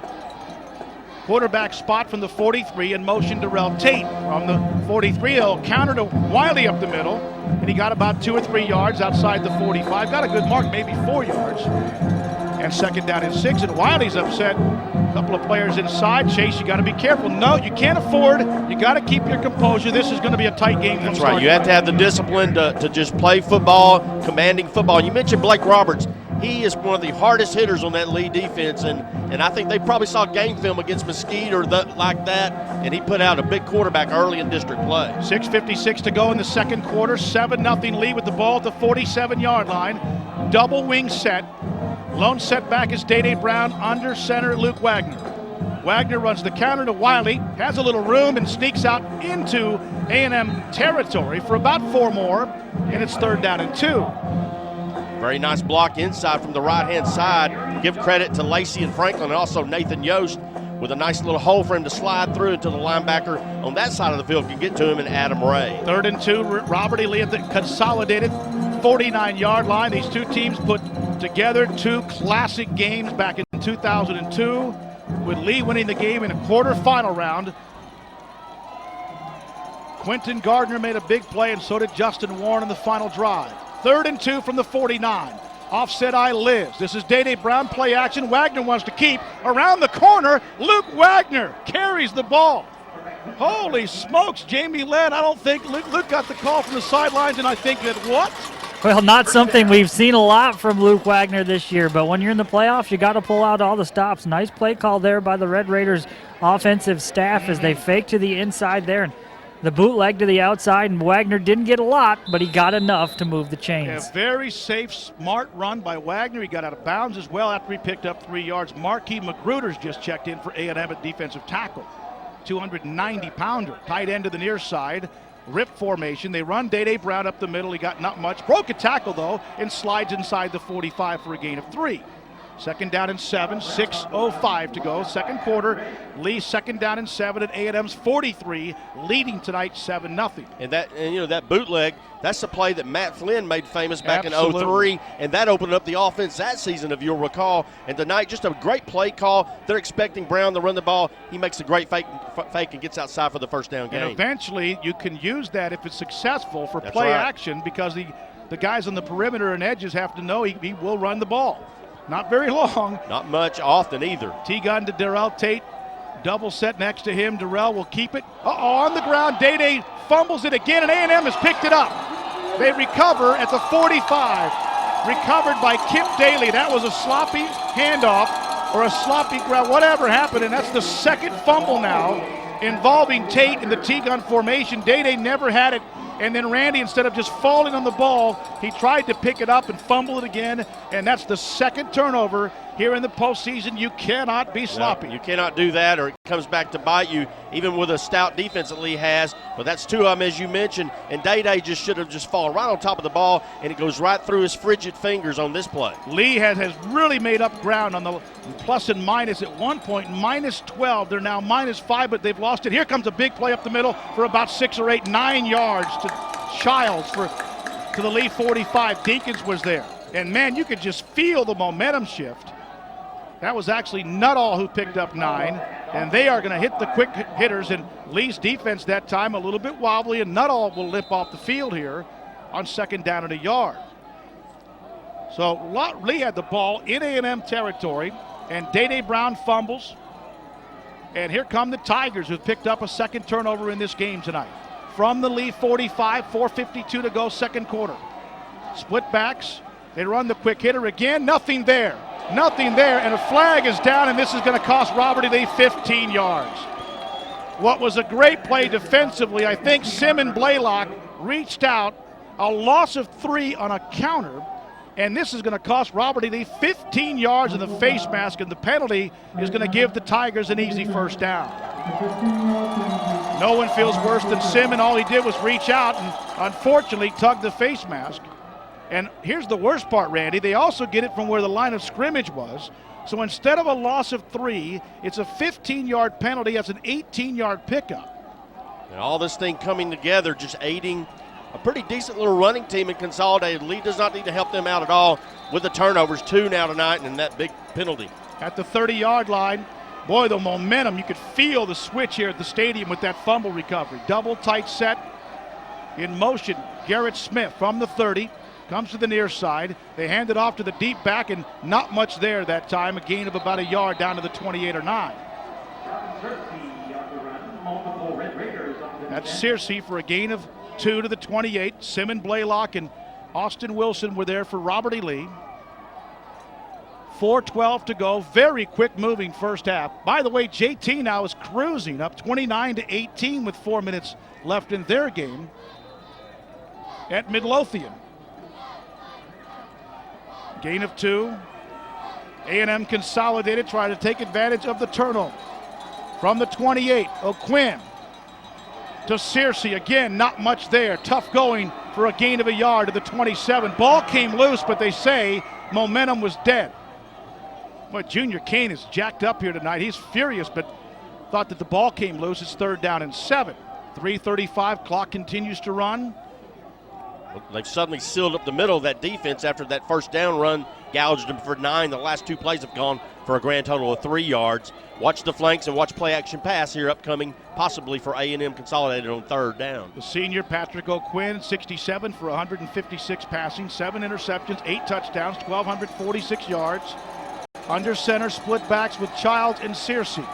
quarterback spot from the 43, in motion Darrell Tate from the 43. He'll counter to Wiley up the middle, and he got about 2 or 3 yards outside the 45. Got a good mark, maybe 4 yards. And 2nd down and 6, and Wiley's upset. A couple of players inside. Chase, you got to be careful. No, you can't afford. You got to keep your composure. This is going to be a tight game. That's right. You have to have the discipline to just play football, commanding football. You mentioned Blake Roberts. He is one of the hardest hitters on that Lee defense, and I think they probably saw game film against Mesquite or like that, and he put out a big quarterback early in district play. 6:56 to go in the 2nd quarter. 7-0 lead with the ball at the 47-yard line. Double wing set. Lone setback is Day Brown, under center Luke Wagner. Wagner runs the counter to Wiley, has a little room and sneaks out into A&M territory for about 4 more, and it's 3rd down and 2. Very nice block inside from the right-hand side. Give credit to Lacey and Franklin, and also Nathan Yost with a nice little hole for him to slide through until the linebacker on that side of the field can get to him, and Adam Ray. 3rd and 2, Robert E. Lee at the Consolidated 49-yard line. These two teams put together 2 classic games back in 2002, with Lee winning the game in a quarterfinal round. Quentin Gardner made a big play, and so did Justin Warren on the final drive. 3rd and 2 from the 49. Offset eye Liz. This is Day Brown, play action. Wagner wants to keep. Around the corner, Luke Wagner carries the ball. Holy smokes, Jamie Led. I don't think Luke got the call from the sidelines, and I think that what? Well, not something we've seen a lot from Luke Wagner this year, but when you're in the playoffs, you got to pull out all the stops. Nice play call there by the Red Raiders offensive staff as they fake to the inside there, and the bootleg to the outside, and Wagner didn't get a lot, but he got enough to move the chains. A very safe, smart run by Wagner. He got out of bounds as well after he picked up 3 yards. Marquis Magruder's just checked in for A&M at defensive tackle. 290-pounder, tight end to the near side. Rip formation. They run Day Brown up the middle. He got not much. Broke a tackle, though, and slides inside the 45 for a gain of 3. 2nd down and 7, 6:05 to go. 2nd quarter, Lee 2nd down and 7 at A&M's 43, leading tonight 7-0. And that bootleg, that's the play that Matt Flynn made famous back Absolutely. in 03, and that opened up the offense that season, if you'll recall. And tonight, just a great play call. They're expecting Brown to run the ball. He makes a great fake and gets outside for the 1st down gain. And eventually, you can use that if it's successful for That's play right. action, because the guys on the perimeter and edges have to know he will run the ball. Not very long. Not much often either. T-gun to Darrell Tate. Double set next to him. Darrell will keep it. On the ground. Day fumbles it again, and A&M has picked it up. They recover at the 45. Recovered by Kip Daly. That was a sloppy handoff or a sloppy grab. Whatever happened, and that's the 2nd fumble now involving Tate in the T-gun formation. Day never had it And then Randy, instead of just falling on the ball, he tried to pick it up and fumble it again. And that's the second turnover here in the postseason. You cannot be sloppy. No, you cannot do that, or it comes back to bite you, even with a stout defense that Lee has. But that's two of them, as you mentioned. And Day-Day just should have just fallen right on top of the ball, and it goes right through his frigid fingers on this play. Lee has really made up ground on the plus and minus at one point, minus 12. They're now minus 5, but they've lost it. Here comes a big play up the middle for about 6 or 8, 9 yards to Childs to the Lee 45. Dinkins was there. And, man, you could just feel the momentum shift. That was actually Nuttall who picked up 9, and they are going to hit the quick hitters. And Lee's defense that time a little bit wobbly, and Nuttall will limp off the field here on 2nd down and a yard. So Lee had the ball in A&M territory, and Day-Day Brown fumbles. And here come the Tigers, who've picked up a second turnover in this game tonight. From the Lee 45, 4:52 to go, second quarter. Split backs. They run the quick hitter again. Nothing there. Nothing there, and a flag is down, and this is going to cost Robert E. Lee 15 yards. What was a great play defensively, I think Simon Blaylock reached out, a loss of 3 on a counter, and this is going to cost Robert E. Lee 15 yards in the face mask, and the penalty is going to give the Tigers an easy first down. No one feels worse than Simon. All he did was reach out and unfortunately tug the face mask. And here's the worst part, Randy. They also get it from where the line of scrimmage was. So instead of a loss of 3, it's a 15-yard penalty. That's an 18-yard pickup. And all this thing coming together, just aiding a pretty decent little running team in Consolidated. Lee does not need to help them out at all with the turnovers, 2 now tonight, and that big penalty. At the 30-yard line, boy, the momentum. You could feel the switch here at the stadium with that fumble recovery. Double tight set in motion. Garrett Smith from the 30. Comes to the near side. They hand it off to the deep back, and not much there that time. A gain of about a yard down to the 28 or 9. That's Searcy for a gain of 2 to the 28. Simon Blaylock and Austin Wilson were there for Robert E. Lee. 4:12 to go. Very quick moving first half. By the way, JT now is cruising up 29-18 with 4 minutes left in their game at Midlothian. Gain of 2. A&M Consolidated trying to take advantage of the turnover. From the 28, O'Quinn to Searcy. Again, not much there. Tough going for a gain of a yard to the 27. Ball came loose, but they say momentum was dead. But Junior Kane is jacked up here tonight. He's furious, but thought that the ball came loose. It's 3rd down and 7. 3:35, clock continues to run. They've suddenly sealed up the middle of that defense after that first down run, gouged them for 9. The last 2 plays have gone for a grand total of 3 yards. Watch the flanks and watch play action pass here upcoming, possibly for A&M Consolidated on 3rd down. The senior Patrick O'Quinn, 67 for 156 passing, 7 interceptions, 8 touchdowns, 1,246 yards. Under center, split backs with Childs and Searcy.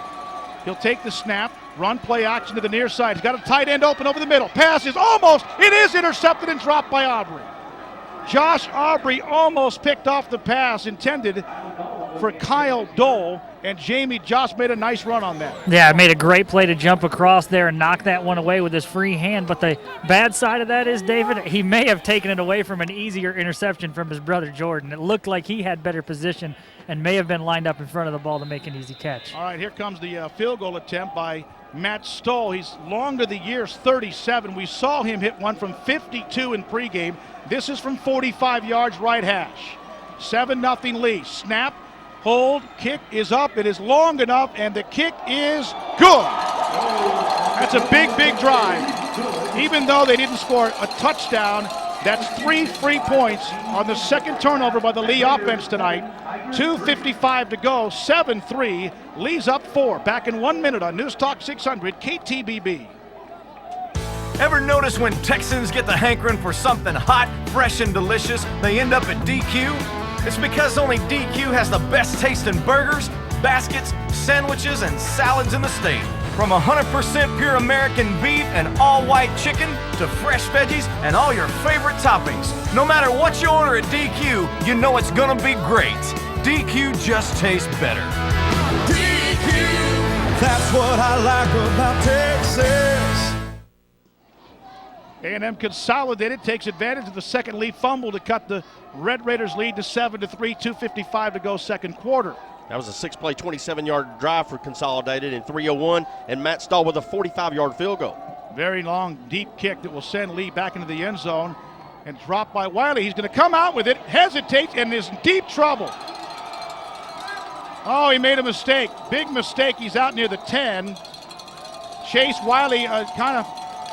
He'll take the snap, run play action to the near side. He's got a tight end open over the middle. Pass is almost, it is intercepted and dropped by Aubrey. Josh Aubrey almost picked off the pass intended for Kyle Dole, and Jamie Josh made a nice run on that. Yeah, made a great play to jump across there and knock that one away with his free hand. But the bad side of that is, David, he may have taken it away from an easier interception from his brother Jordan. It looked like he had better position and may have been lined up in front of the ball to make an easy catch. All right, here comes the field goal attempt by Matt Stoll. He's longer the years, 37. We saw him hit one from 52 in pregame. This is from 45 yards right hash. 7-0 Lee. Snap, hold, kick is up. It is long enough, and the kick is good. That's a big, big drive. Even though they didn't score a touchdown, that's 3 free points on the second turnover by the Lee offense tonight. 2:55 to go, 7-3. Lee's up 4. Back in 1 minute on News Talk 600 KTBB. Ever notice when Texans get the hankering for something hot, fresh, and delicious, they end up at DQ? It's because only DQ has the best tasting burgers, baskets, sandwiches, and salads in the state. From 100% pure American beef and all-white chicken to fresh veggies and all your favorite toppings. No matter what you order at DQ, you know it's gonna be great. DQ just tastes better. DQ, that's what I like about Texas. A&M Consolidated takes advantage of the second lead fumble to cut the Red Raiders lead to 7-3, 2:55 to go second quarter. That was a 6-play, 27-yard drive for Consolidated in 3:01, and Matt Stahl with a 45-yard field goal. Very long, deep kick that will send Lee back into the end zone and dropped by Wiley. He's going to come out with it, hesitates, and is in deep trouble. Oh, he made a mistake. Big mistake. He's out near the 10. Chase Wiley kind of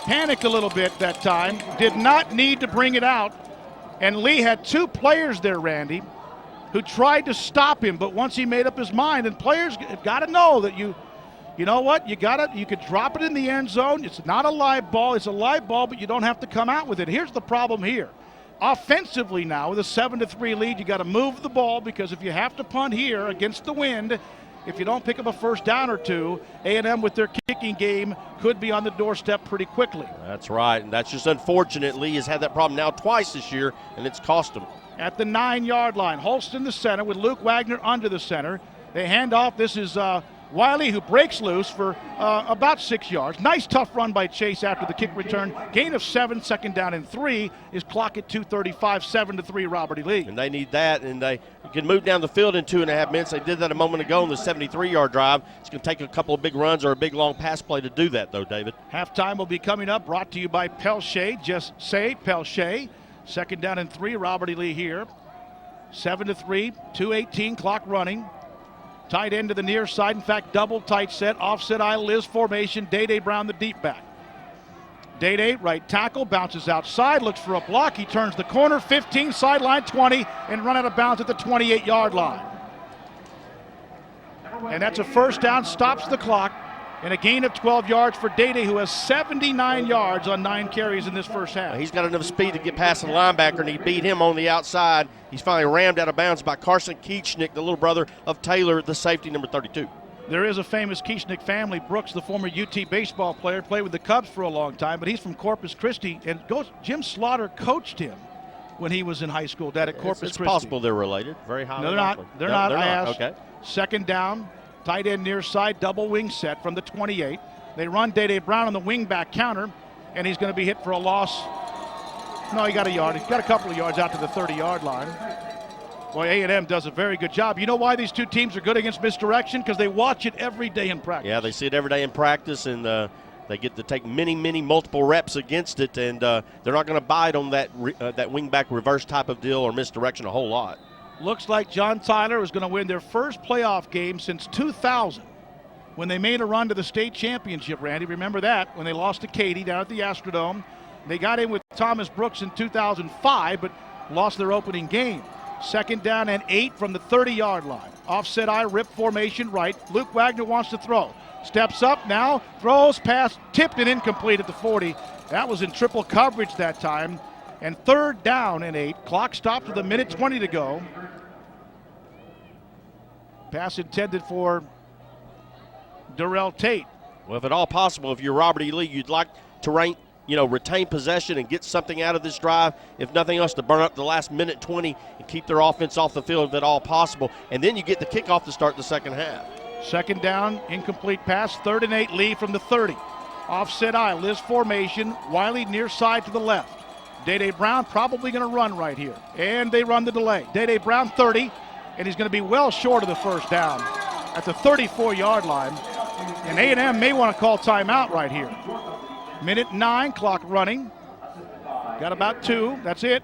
panicked a little bit that time. Did not need to bring it out. And Lee had two players there, Randy, who tried to stop him, but once he made up his mind, and players have got to know that you know what, you could drop it in the end zone. It's not a live ball. It's a live ball, but you don't have to come out with it. Here's the problem here. Offensively now, with a 7-3 lead, you got to move the ball, because if you have to punt here against the wind, if you don't pick up a first down or two, A&M with their kicking game could be on the doorstep pretty quickly. That's right, and that's just unfortunate. Lee has had that problem now twice this year, and it's cost him. At the 9-yard line, Holston the center with Luke Wagner under the center. They hand off. This is Wiley, who breaks loose for about 6 yards. Nice tough run by Chase after the kick return. Gain of 7, second down and 3. Is clock at 2:35, 7-3 Robert E. Lee. And they need that, and they can move down the field in 2.5 minutes. They did that a moment ago on the 73-yard drive. It's going to take a couple of big runs or a big long pass play to do that, though, David. Halftime will be coming up, brought to you by Pelche. Just say Pelche. Second down and 3, Robert E. Lee here. 7-3, 2:18, clock running. Tight end to the near side. In fact, double tight set. Offset I Liz formation. Day Brown, the deep back. Day right tackle, bounces outside, looks for a block. He turns the corner, 15, sideline 20, and run out of bounds at the 28-yard line. And that's a first down, stops the clock, and a gain of 12 yards for Day, who has 79 yards on 9 carries in this first half. He's got enough speed to get past the linebacker, and he beat him on the outside. He's finally rammed out of bounds by Carson Keechnick, the little brother of Taylor, the safety, number 32. There is a famous Keechnick family. Brooks, the former UT baseball player, played with the Cubs for a long time, but he's from Corpus Christi, and Jim Slaughter coached him when he was in high school down at Corpus Christi. It's possible they're related. Very highly No, they're likely. not. They're not. I asked. Okay. Second down, tight end near side, double wing set from the 28. They run Day Brown on the wing back counter, and he's going to be hit for a loss. No, he got a yard. He's got a couple of yards out to the 30-yard line. Boy, A&M does a very good job. You know why these two teams are good against misdirection? Because they watch it every day in practice. Yeah, they see it every day in practice, and they get to take many, multiple reps against it, and they're not going to bite on that wingback reverse type of deal or misdirection a whole lot. Looks like John Tyler is going to win their first playoff game since 2000, when they made a run to the state championship, Randy. Remember that, when they lost to Katy down at the Astrodome. They got in with Thomas Brooks in 2005, but lost their opening game. Second down and 8 from the 30-yard line. Offset I, rip formation right. Luke Wagner wants to throw. Steps up now, throws, pass, tipped and incomplete at the 40. That was in triple coverage that time. And third down and 8. Clock stopped with 1:20 to go. Pass intended for Darrell Tate. Well, if at all possible, if you're Robert E. Lee, you'd like to retain possession and get something out of this drive, if nothing else, to burn up the last 1:20 and keep their offense off the field if at all possible. And then you get the kickoff to start the second half. Second down, incomplete pass, 3rd and 8, Lee from the 30. Offset I, Liz formation, Wiley near side to the left. Day Brown probably going to run right here. And they run the delay. Day Brown 30, and he's going to be well short of the first down at the 34-yard line. And A&M may want to call timeout right here. 1:09, clock running. Got about 2, that's it.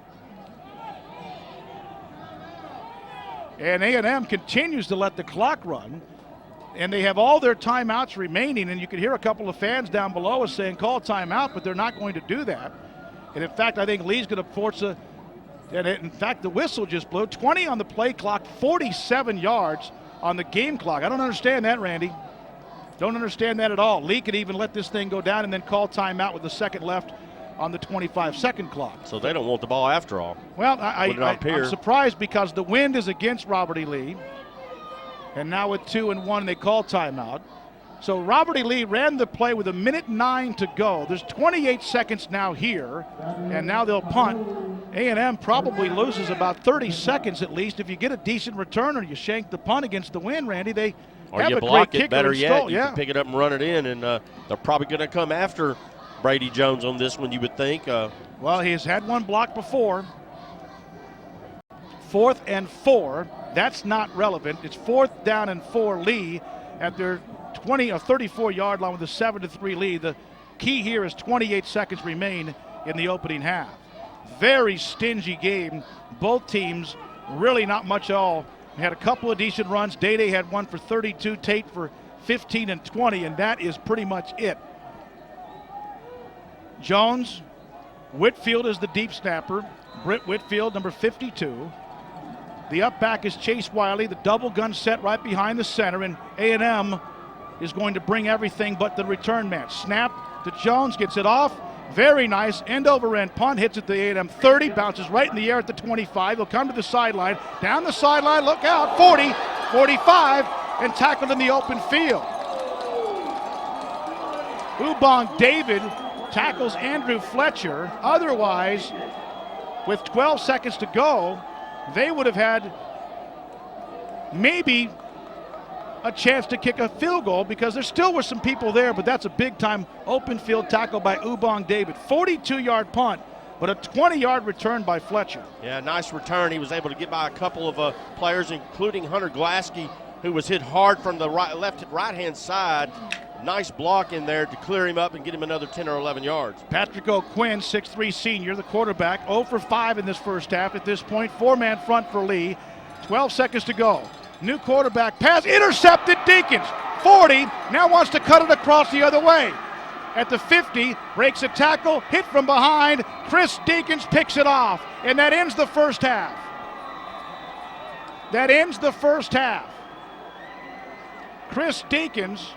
And A&M continues to let the clock run. And they have all their timeouts remaining, and you can hear a couple of fans down below us saying call timeout, but they're not going to do that. And in fact, I think Lee's going to force in fact, the whistle just blew. 20 on the play clock, 47 yards on the game clock. I don't understand that, Randy. Don't understand that at all. Lee could even let this thing go down and then call timeout with the second left on the 25-second clock. So they don't want the ball after all. Well, I'm surprised because the wind is against Robert E. Lee. And now with 2 and 1, they call timeout. So Robert E. Lee ran the play with 1:09 to go. There's 28 seconds now here, and now they'll punt. A&M probably loses about 30 seconds at least. If you get a decent return or you shank the punt against the wind, Randy, they or have you a block great it, better yet, you can pick it up and run it in, and they're probably going to come after Brady Jones on this one, you would think. Well, he has had one block before. 4th and 4. That's not relevant. It's 4th down and 4 Lee at their 20 or 34-yard line with a 7-3 lead. The key here is 28 seconds remain in the opening half. Very stingy game. Both teams really not much at all. Had a couple of decent runs. Day had one for 32, Tate for 15 and 20, and that is pretty much it. Jones, Whitfield is the deep snapper. Britt Whitfield, number 52. The up back is Chase Wiley, the double gun set right behind the center, and A&M is going to bring everything but the return man. Snap to Jones, gets it off. Very nice end over end punt, hits at the A&M 30, bounces right in the air at the 25. He'll come to the sideline, down the sideline, look out, 40, 45, and tackled in the open field. Ubong David tackles Andrew Fletcher. Otherwise, with 12 seconds to go, they would have had maybe a chance to kick a field goal because there still were some people there, but that's a big-time open field tackle by Ubong David. 42-yard punt, but a 20-yard return by Fletcher. Yeah, nice return. He was able to get by a couple of players, including Hunter Glasky, who was hit hard from the right-hand side. Nice block in there to clear him up and get him another 10 or 11 yards. Patrick O'Quinn, 6'3 senior, the quarterback, 0 for 5 in this first half at this point. 4-man front for Lee. 12 seconds to go. New quarterback pass, intercepted Deakins. 40, now wants to cut it across the other way. At the 50, breaks a tackle, hit from behind. Chris Deakins picks it off, and that ends the first half. That ends the first half. Chris Deakins.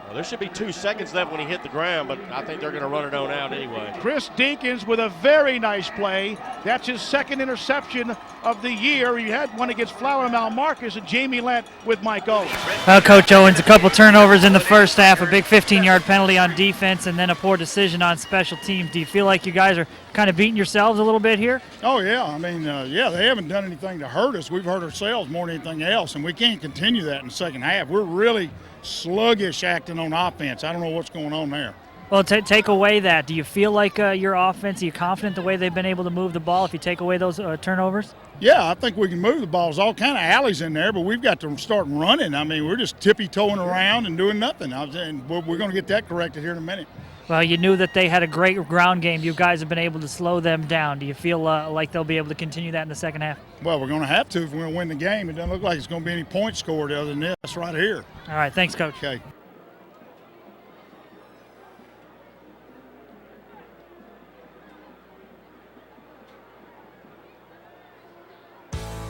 Well, there should be 2 seconds left when he hit the ground, but I think they're going to run it on out anyway. Chris Deakins with a very nice play. That's his second interception of the year. He had one against Flower Malmarcus and Jamie Lent with Mike Owens. Well, Coach Owens, a couple turnovers in the first half, a big 15-yard penalty on defense, and then a poor decision on special teams. Do you feel like you guys are kind of beating yourselves a little bit here? Oh, yeah. I mean, they haven't done anything to hurt us. We've hurt ourselves more than anything else, and we can't continue that in the second half. We're really sluggish acting on offense. I don't know what's going on there. Well, take away that. Do you feel like your offense, are you confident the way they've been able to move the ball if you take away those turnovers? Yeah, I think we can move the ball. There's all kind of alleys in there, but we've got to start running. I mean, we're just tippy-toeing around and doing nothing. And we're going to get that corrected here in a minute. Well, you knew that they had a great ground game. You guys have been able to slow them down. Do you feel like they'll be able to continue that in the second half? Well, we're going to have to if we're going to win the game. It doesn't look like it's going to be any points scored other than this right here. All right, thanks, Coach. Okay.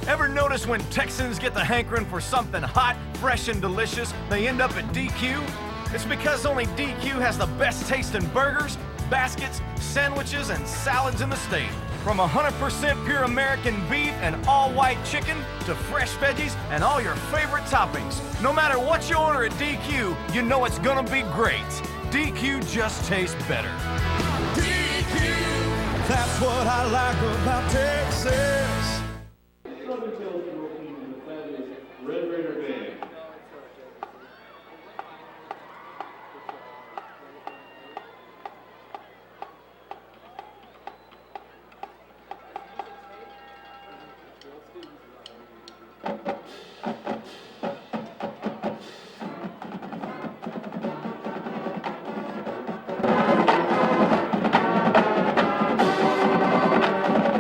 Ever notice when Texans get the hankering for something hot, fresh, and delicious, they end up at DQ? It's because only DQ has the best tasting burgers, baskets, sandwiches, and salads in the state. From 100% pure American beef and all-white chicken to fresh veggies and all your favorite toppings. No matter what you order at DQ, you know it's gonna be great. DQ just tastes better. DQ, that's what I like about Texas. Red Raider Band.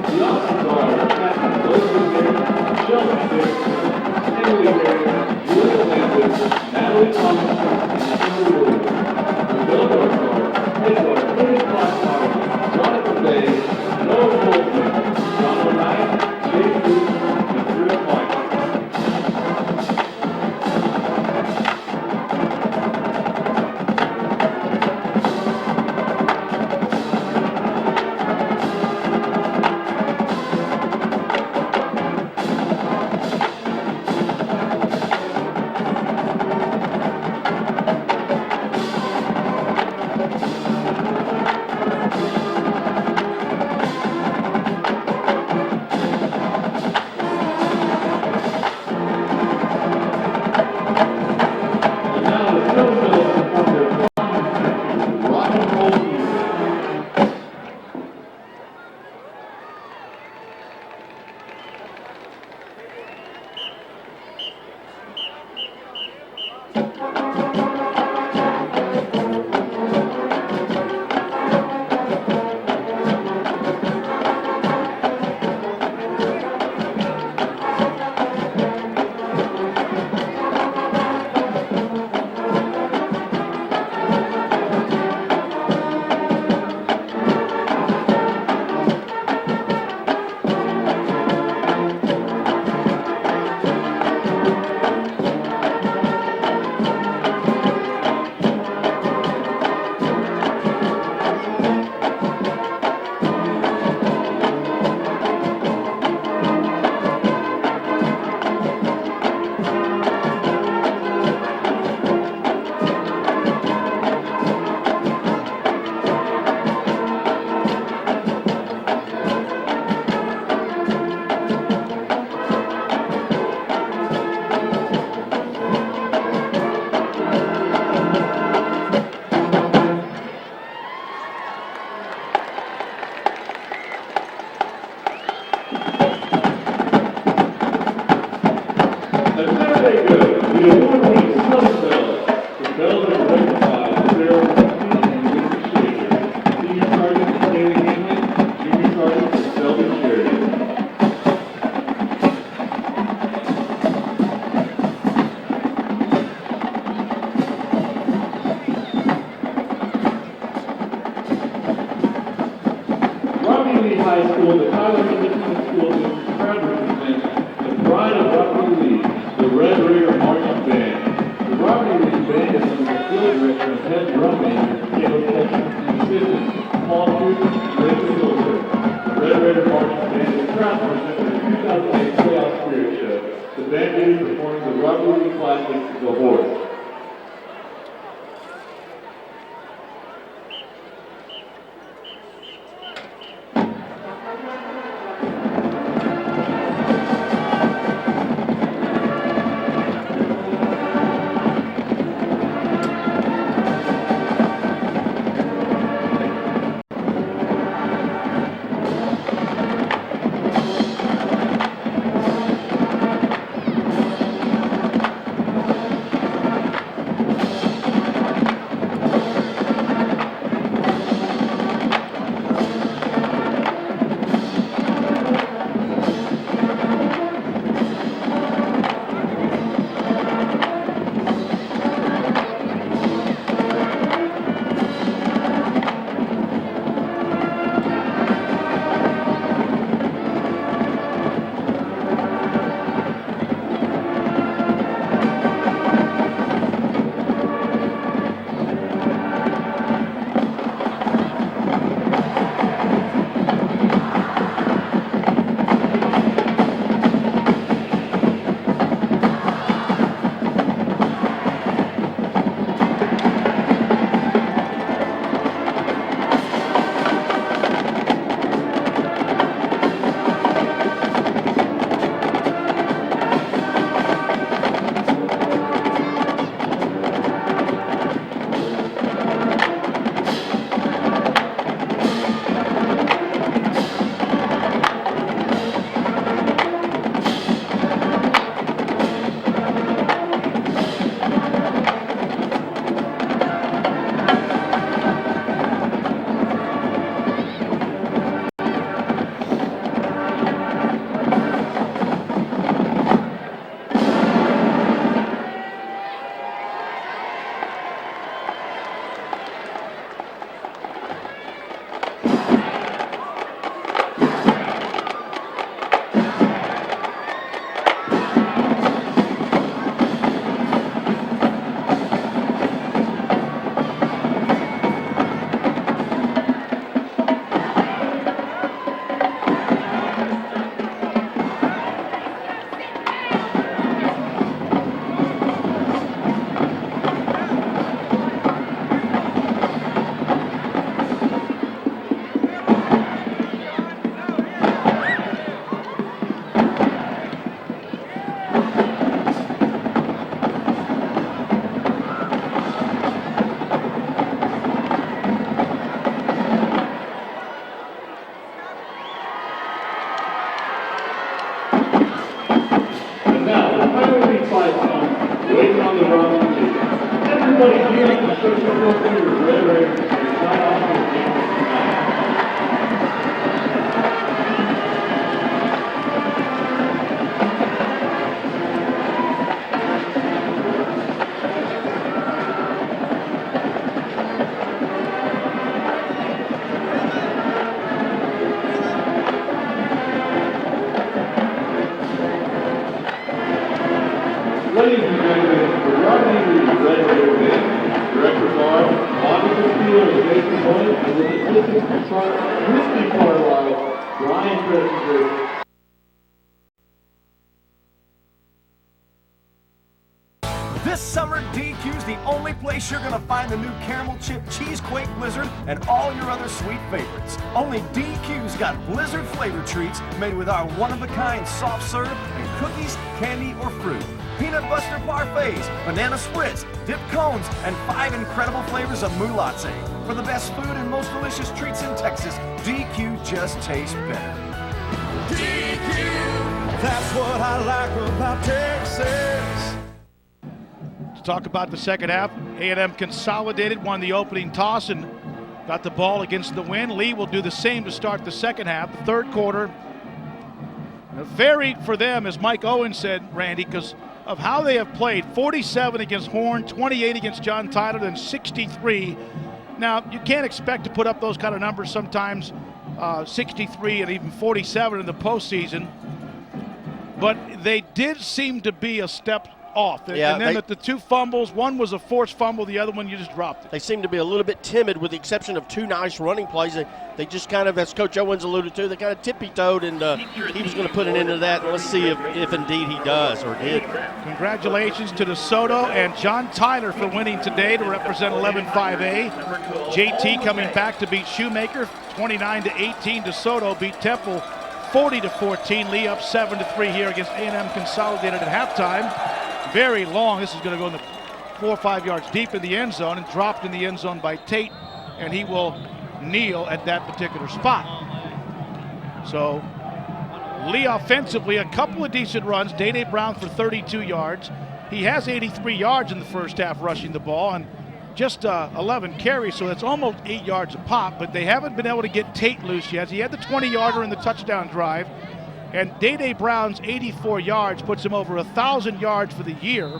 The offensive guard, High School, the Tyler Independent School District proudly presents the Pride of Robert E. Lee, the Red Raider Marching Band. The Robert E. Lee Band is under the field direction of head drum major Caleb Ketchum and assistants Paul Duke and Rachel Wilson. The Red Raider Marching Band is proud to present the 2008 Playoff Spirit Show. The band will be performing the Robert E. Lee classic, The Horse. Waiting on the run. Everybody here in the social worker, Red Raiders, is not off the game tonight. Ladies and gentlemen, the Rodney Lee Red Raider Band, directors are Monica Steele and Jason Boyd, and with assistants from Christy Carlisle, Brian Christopher. This summer, DQ's the only place you're gonna find the new caramel chip cheesequake blizzard and all your other sweet favorites. Only DQ's got blizzard flavor treats made with our one-of-a-kind soft serve and cookies, candy, or fruit. Peanut butter parfaits, banana spritz, dip cones, and 5 incredible flavors of moulatze. For the best food and most delicious treats in Texas, DQ just tastes better. DQ, that's what I like about Texas. To talk about the second half, A&M Consolidated won the opening toss and got the ball against the wind. Lee will do the same to start the second half. The third quarter varied for them, as Mike Owen said, Randy, because of how they have played. 47 against Horn, 28 against John Tyler, and 63. Now, you can't expect to put up those kind of numbers sometimes 63 and even 47 in the postseason. But they did seem to be a step off. And then the two fumbles, one was a forced fumble, the other one you just dropped it. They seem to be a little bit timid with the exception of two nice running plays. They just kind of, as Coach Owens alluded to, they kind of tippy-toed, and he was going to put an end to that. And let's see if indeed he does or did. Congratulations to DeSoto and John Tyler for winning today to represent 11-5A. JT coming back to beat Shoemaker 29-18. DeSoto beat Temple 40-14. Lee up 7-3 here against A&M Consolidated at halftime. Very long. This is going to go in the 4 or 5 yards deep in the end zone and dropped in the end zone by Tate, and he will kneel at that particular spot. So Lee offensively, a couple of decent runs. Day Brown for 32 yards. He has 83 yards in the first half rushing the ball and just 11 carries, so that's almost 8 yards a pop, but they haven't been able to get Tate loose yet. He had the 20-yarder in the touchdown drive. And Day Brown's 84 yards puts him over 1,000 yards for the year.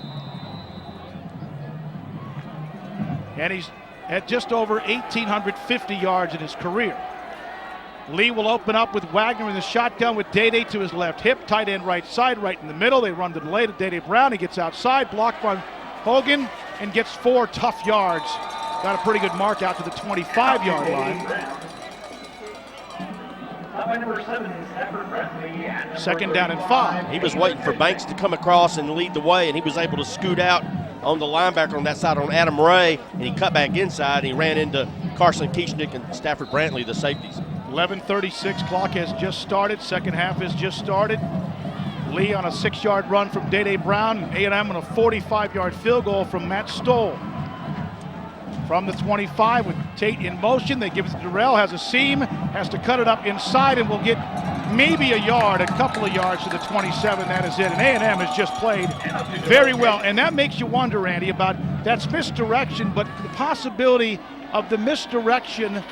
And he's at just over 1,850 yards in his career. Lee will open up with Wagner in the shotgun with Day to his left hip, tight end right side, right in the middle. They run to the late of Day Brown. He gets outside, blocked by Hogan, and gets 4 tough yards. Got a pretty good mark out to the 25-yard line. Second down and 5. He was waiting for Banks to come across and lead the way, and he was able to scoot out on the linebacker on that side on Adam Ray, and he cut back inside, and he ran into Carson Kieschnick and Stafford Brantley, the safeties. 11:36 clock has just started. Second half has just started. Lee on a 6-yard run from Day Brown, A&M on a 45-yard field goal from Matt Stoll. From the 25 with Tate in motion, they give it to Durrell, has a seam, has to cut it up inside, and will get maybe a couple of yards to the 27. That is it. And A&M has just played very well. And that makes you wonder, Andy, about that's misdirection, but the possibility of the misdirection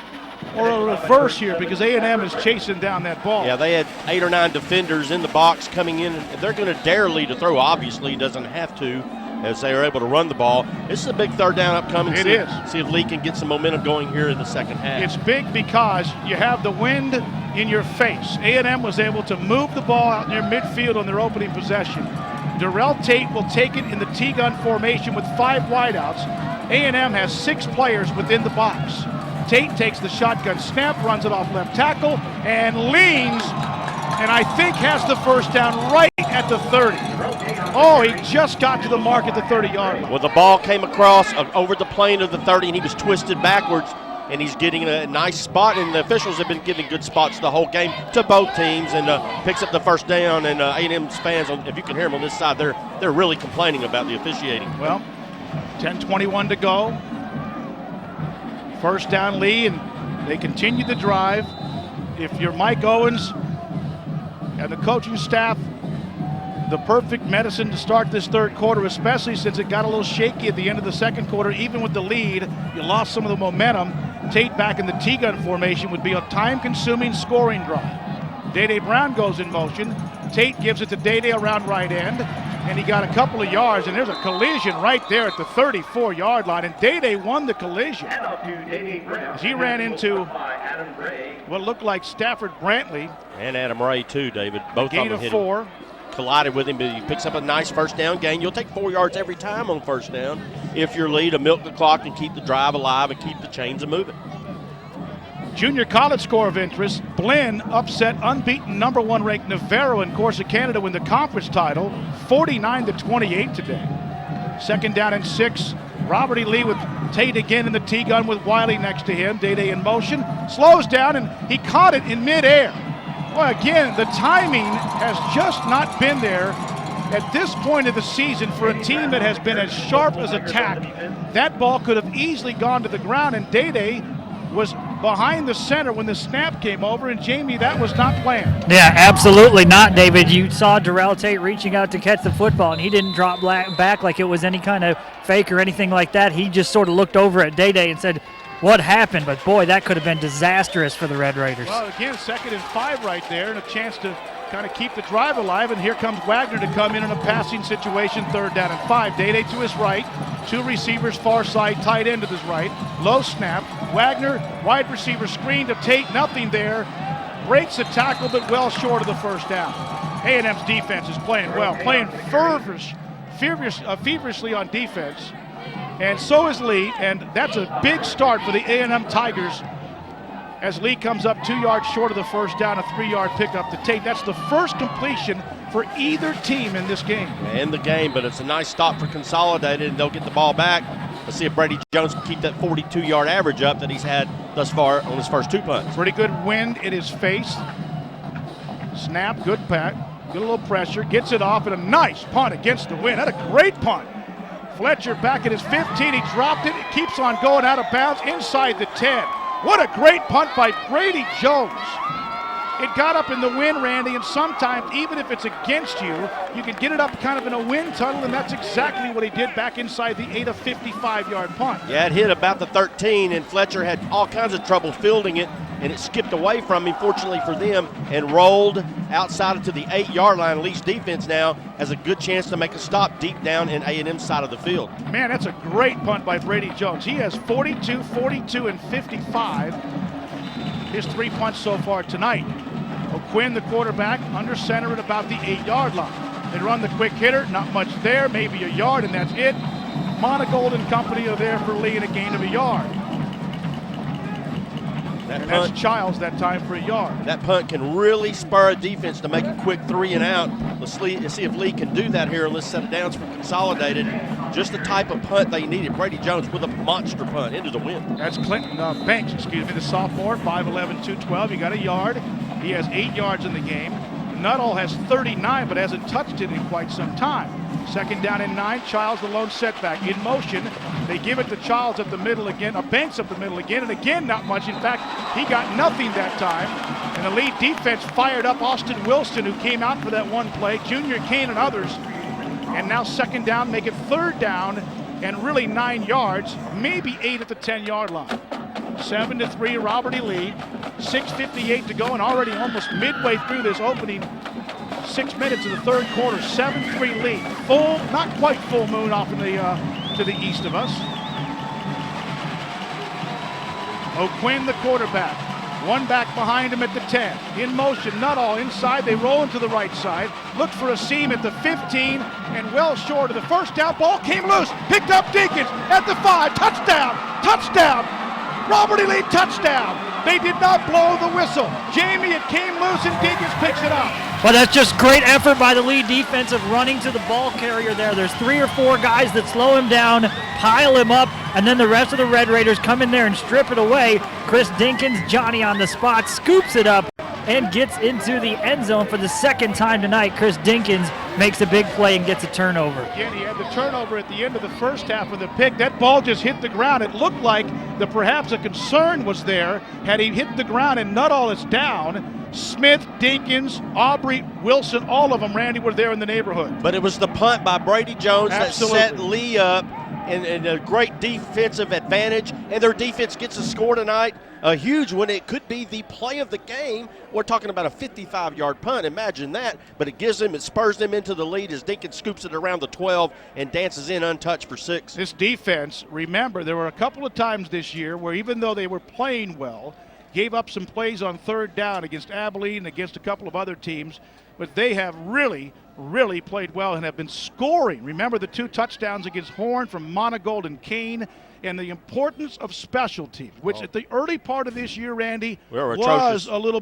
or a reverse here because A&M is chasing down that ball. Yeah, they had 8 or 9 defenders in the box coming in. They're going to dare Lee to throw. Obviously, he doesn't have to, as they are able to run the ball. This is a big third down upcoming. See if Lee can get some momentum going here in the second half. It's big because you have the wind in your face. A&M was able to move the ball out near midfield on their opening possession. Durrell Tate will take it in the T-gun formation with 5 wideouts. A&M has 6 players within the box. Tate takes the shotgun snap, runs it off left tackle, and leans, and I think has the first down right at the 30. Oh, he just got to the mark at the 30-yard line. Well, the ball came across over the plane of the 30, and he was twisted backwards, and he's getting a nice spot, and the officials have been giving good spots the whole game to both teams, and picks up the first down, and A&M's fans, if you can hear them on this side, they're really complaining about the officiating. Well, 10:21 to go. First down, Lee, and they continue the drive. If you're Mike Owens and the coaching staff, the perfect medicine to start this third quarter, especially since it got a little shaky at the end of the second quarter. Even with the lead, you lost some of the momentum. Tate back in the T-gun formation would be a time-consuming scoring drive. Day Brown goes in motion. Tate gives it to Day around right end, and he got a couple of yards, and there's a collision right there at the 34-yard line, and Day won the collision as he ran into what looked like Stafford Brantley. And Adam Ray, too, David. Both of them hit 4. him. Collided with him, but he picks up a nice first down gain. You'll take 4 yards every time on first down if you're Lee to milk the clock and keep the drive alive and keep the chains moving. Junior college score of interest, Blinn upset unbeaten number 1 ranked Navarro in Course of Canada win the conference title 49-28 today. Second down and 6. Robert E. Lee with Tate again in the T-gun with Wiley next to him. Day in motion, slows down, and he caught it in midair. Well, again, the timing has just not been there at this point of the season for a team that has been as sharp as a tack. That ball could have easily gone to the ground, and Day was behind the center when the snap came over, and Jamie, that was not planned. Yeah, absolutely not, David. You saw Durrell Tate reaching out to catch the football, and he didn't drop back like it was any kind of fake or anything like that. He just sort of looked over at Day and said, what happened? But boy, that could have been disastrous for the Red Raiders. Well, again, 2nd and 5 right there, and a chance to kind of keep the drive alive, and here comes Wagner to come in a passing situation, 3rd down and 5. Day to his right, 2 receivers far side, tight end to his right, low snap. Wagner, wide receiver screen to Tate, nothing there. Breaks the tackle, but well short of the 1st down. A&M's defense is playing well, playing feverishly on defense, and so is Lee, and that's a big start for the A&M Tigers as Lee comes up 2 yards short of the 1st down, a 3-yard pickup to Tate. That's the first completion for either team in this game. In the game, but it's a nice stop for Consolidated, and they'll get the ball back. Let's see if Brady Jones can keep that 42-yard average up that he's had thus far on his first 2 punts. Pretty good wind in his face. Snap, good pack, good little pressure, gets it off, and a nice punt against the wind. That's a great punt. Fletcher back at his 15, he dropped it, it keeps on going out of bounds inside the 10. What a great punt by Brady Jones. It got up in the wind, Randy, and sometimes, even if it's against you, you can get it up kind of in a wind tunnel, and that's exactly what he did back inside the 8, a 55-yard punt. Yeah, it hit about the 13, and Fletcher had all kinds of trouble fielding it, and it skipped away from him, fortunately for them, and rolled outside to the 8-yard line. Lee's defense now has a good chance to make a stop deep down in A&M's side of the field. Man, that's a great punt by Brady Jones. He has 42, 42, and 55. His 3 punts so far tonight. O'Quinn, the quarterback, under center at about the 8-yard line. They run the quick hitter, not much there, maybe a yard, and that's it. Monagold and company are there for Lee in a gain of a yard. That's Childs that time for a yard. That punt can really spur a defense to make a quick 3 and out. Let's see if Lee can do that here. Let's set it down for Consolidated. Just the type of punt they needed. Brady Jones with a monster punt into the wind. That's Clinton Banks, the sophomore, 5'11", 212. He got a yard. He has 8 yards in the game. Nuttall has 39, but hasn't touched it in quite some time. 2nd down and 9. Childs the lone setback. In motion, they give it to Childs up the middle again. Banks up the middle again, and again not much. In fact, he got nothing that time. And the lead defense fired up Austin Wilson, who came out for that one play. Junior Kane and others. And now 2nd down, make it 3rd down, and really 9 yards, maybe 8 at the 10-yard line. 7-3, Robert E. lead. 6:58 to go, and already almost midway through this opening 6 minutes of the 3rd quarter. 7-3 lead. Full, not quite full moon off in the to the east of us. O'Quinn, the quarterback. 1 back behind him at the 10. In motion, Nuttall inside. They roll into the right side. Look for a seam at the 15, and well short of the 1st down. Ball came loose. Picked up Dinkins at the 5. Touchdown! Touchdown! Robert E. Lee, touchdown! They did not blow the whistle. Jamie, it came loose, and Dinkins picks it up. Well, that's just great effort by the lead defense of running to the ball carrier there. There's 3 or 4 guys that slow him down, pile him up, and then the rest of the Red Raiders come in there and strip it away. Chris Dinkins, Johnny on the spot, scoops it up and gets into the end zone for the 2nd time tonight. Chris Dinkins makes a big play and gets a turnover. Again, he had the turnover at the end of the 1st half of the pick. That ball just hit the ground. It looked like perhaps a concern was there. Had he hit the ground and Nuttall is down, Smith, Dinkins, Aubrey, Wilson, all of them, Randy, were there in the neighborhood. But it was the punt by Brady Jones Absolutely. that set Lee up and a great defensive advantage, and their defense gets a score tonight, a huge one. It could be the play of the game. We're talking about a 55-yard punt. Imagine that, but it spurs them into the lead as Dinkins scoops it around the 12 and dances in untouched for 6. This defense, remember, there were a couple of times this year where even though they were playing well, gave up some plays on 3rd down against Abilene and against a couple of other teams, but they have really played well and have been scoring. Remember the 2 touchdowns against Horn from Monagold and Kane, and the importance of special teams, which at the early part of this year, Randy, was a little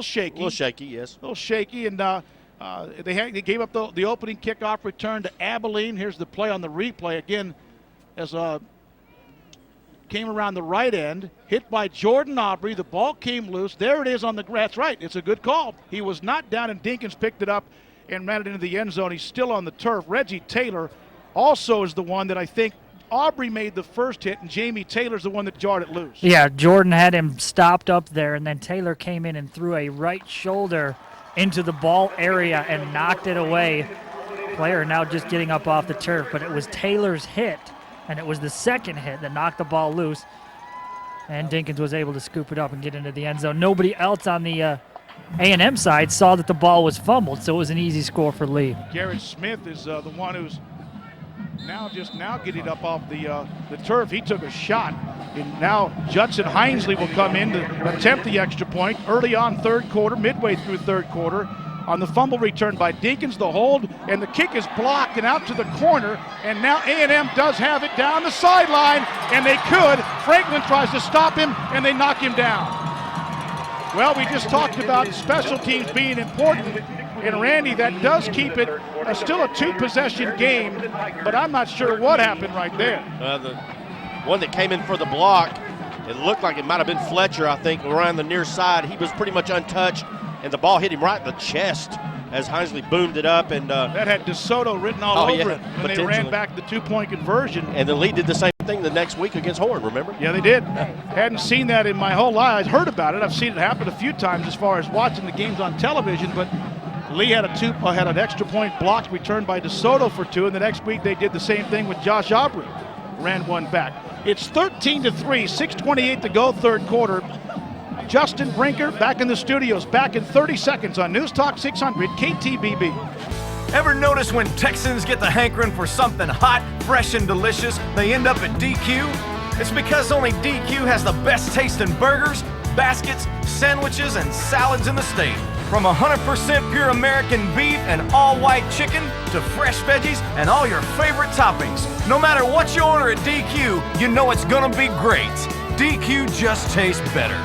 shaky. A little shaky, yes. A little shaky, and they gave up the opening kickoff return to Abilene. Here's the play on the replay again, as came around the right end, hit by Jordan Aubrey. The ball came loose. There it is on the grass. That's right. It's a good call. He was not down, and Dinkins picked it up and ran it into the end zone. He's still on the turf. Reggie Taylor also is the one that I think Aubrey made the first hit, and Jamie Taylor's the one that jarred it loose. Yeah, Jordan had him stopped up there, and then Taylor came in and threw a right shoulder into the ball area and knocked it away. Player now just getting up off the turf, but it was Taylor's hit, and it was the 2nd hit that knocked the ball loose, and Dinkins was able to scoop it up and get into the end zone. Nobody else on the A&M side saw that the ball was fumbled, so it was an easy score for Lee. Garrett Smith is the one who's now getting up off the turf. He took a shot, and now Judson Hinesley will come in to attempt the extra point early on third quarter, midway through third quarter. On the fumble return by Deacons, the hold, and the kick is blocked and out to the corner, and now A&M does have it down the sideline, and they could. Franklin tries to stop him, and they knock him down. Well, we just talked about special teams being important, and Randy, that does keep it still a two-possession game, but I'm not sure what happened right there. The one that came in for the block, it looked like it might have been Fletcher, I think, around the near side. He was pretty much untouched, and the ball hit him right in the chest as Hinesley boomed it up. And that had DeSoto written all over it when they ran back the two-point conversion. And the Lee did the same thing the next week against Horn, remember? Yeah, they did. Hadn't seen that in my whole life. I'd heard about it. I've seen it happen a few times as far as watching the games on television, but Lee had an extra point blocked, returned by DeSoto for 2, and the next week they did the same thing with Josh Aubrey. Ran one back. It's 13-3, 6:28 to go, third quarter. Justin Brinker back in the studios, back in 30 seconds on News Talk 600 KTBB. Ever notice when Texans get the hankering for something hot, fresh, and delicious, they end up at DQ? It's because only DQ has the best tasting burgers, baskets, sandwiches, and salads in the state. From 100% pure American beef and all-white chicken to fresh veggies and all your favorite toppings. No matter what you order at DQ, you know it's gonna be great. DQ just tastes better.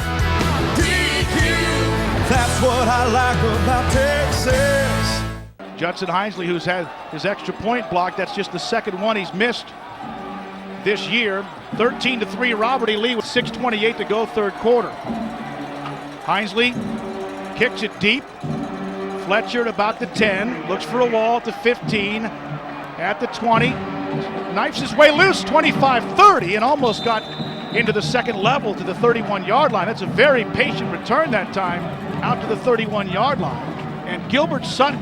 That's what I like about Texas. Judson Hinesley, who's had his extra point blocked, that's just the second one he's missed this year. 13-3, Robert E. Lee with 6:28 to go, third quarter. Hinesley kicks it deep. Fletcher at about the 10, looks for a wall at the 15, at the 20. Knifes his way loose, 25-30, and almost got into the second level to the 31-yard line. That's a very patient return that time, out to the 31-yard line. And Gilbert Sutton,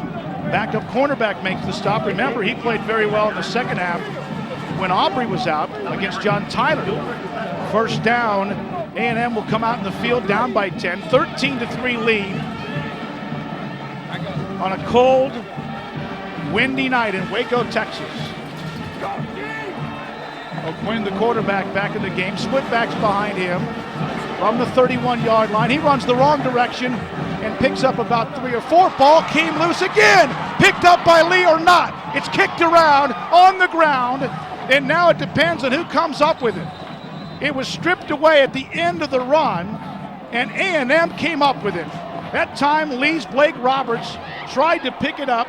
backup cornerback, makes the stop. Remember, he played very well in the second half when Aubrey was out against John Tyler. First down, A&M will come out in the field down by 10, 13-3 lead on a cold, windy night in Waco, Texas. O'Quinn, the quarterback, back in the game. Switbacks behind him from the 31-yard line. He runs the wrong direction and picks up about 3 or 4. Ball came loose again. Picked up by Lee or not. It's kicked around on the ground, and now it depends on who comes up with it. It was stripped away at the end of the run, and A&M came up with it. That time, Lee's Blake Roberts tried to pick it up.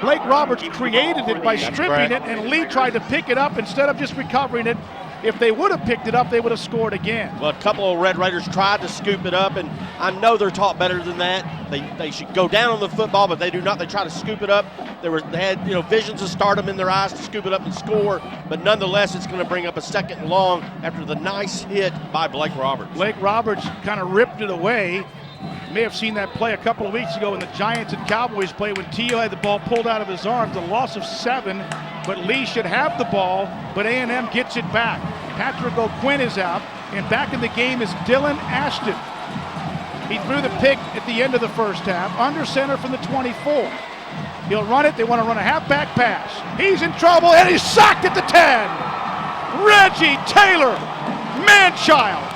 Blake Roberts created it by stripping it, and Lee tried to pick it up instead of just recovering it. If they would have picked it up, they would have scored again. Well, a couple of Red Raiders tried to scoop it up, and I know they're taught better than that. They should go down on the football, but they do not. They try to scoop it up. They had visions of stardom in their eyes to scoop it up and score, but nonetheless, it's going to bring up a second and long after the nice hit by Blake Roberts. Blake Roberts kind of ripped it away. You may have seen that play a couple of weeks ago in the Giants and Cowboys play when Tio had the ball pulled out of his arms, a loss of 7, but Lee should have the ball, but A&M gets it back. Patrick O'Quinn is out, and back in the game is Dylan Ashton. He threw the pick at the end of the first half, under center from the 24. He'll run it. They want to run a halfback pass. He's in trouble, and he's sacked at the 10. Reggie Taylor, man-child.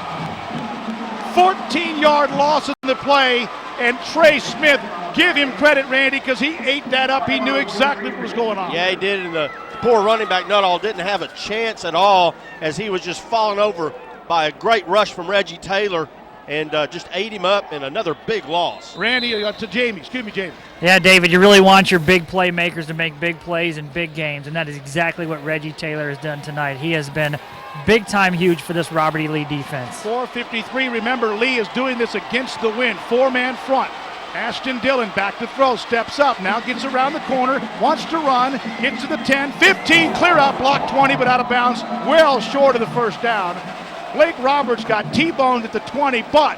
14-yard loss in the play, and Trey Smith, give him credit, Randy, because he ate that up. He knew exactly what was going on. Yeah, he did, and the poor running back Nuttall didn't have a chance at all as he was just falling over by a great rush from Reggie Taylor and just ate him up, and another big loss. Randy, to Jamie. Excuse me, Jamie. Yeah, David, you really want your big playmakers to make big plays in big games, and that is exactly what Reggie Taylor has done tonight. He has been big-time huge for this Robert E. Lee defense. 4:53. Remember, Lee is doing this against the wind. 4-man front. Ashton Dillon back to throw, steps up, now gets around the corner, wants to run, gets to the 10, 15, clear out, block 20, but out of bounds, well short of the first down. Blake Roberts got T-boned at the 20, but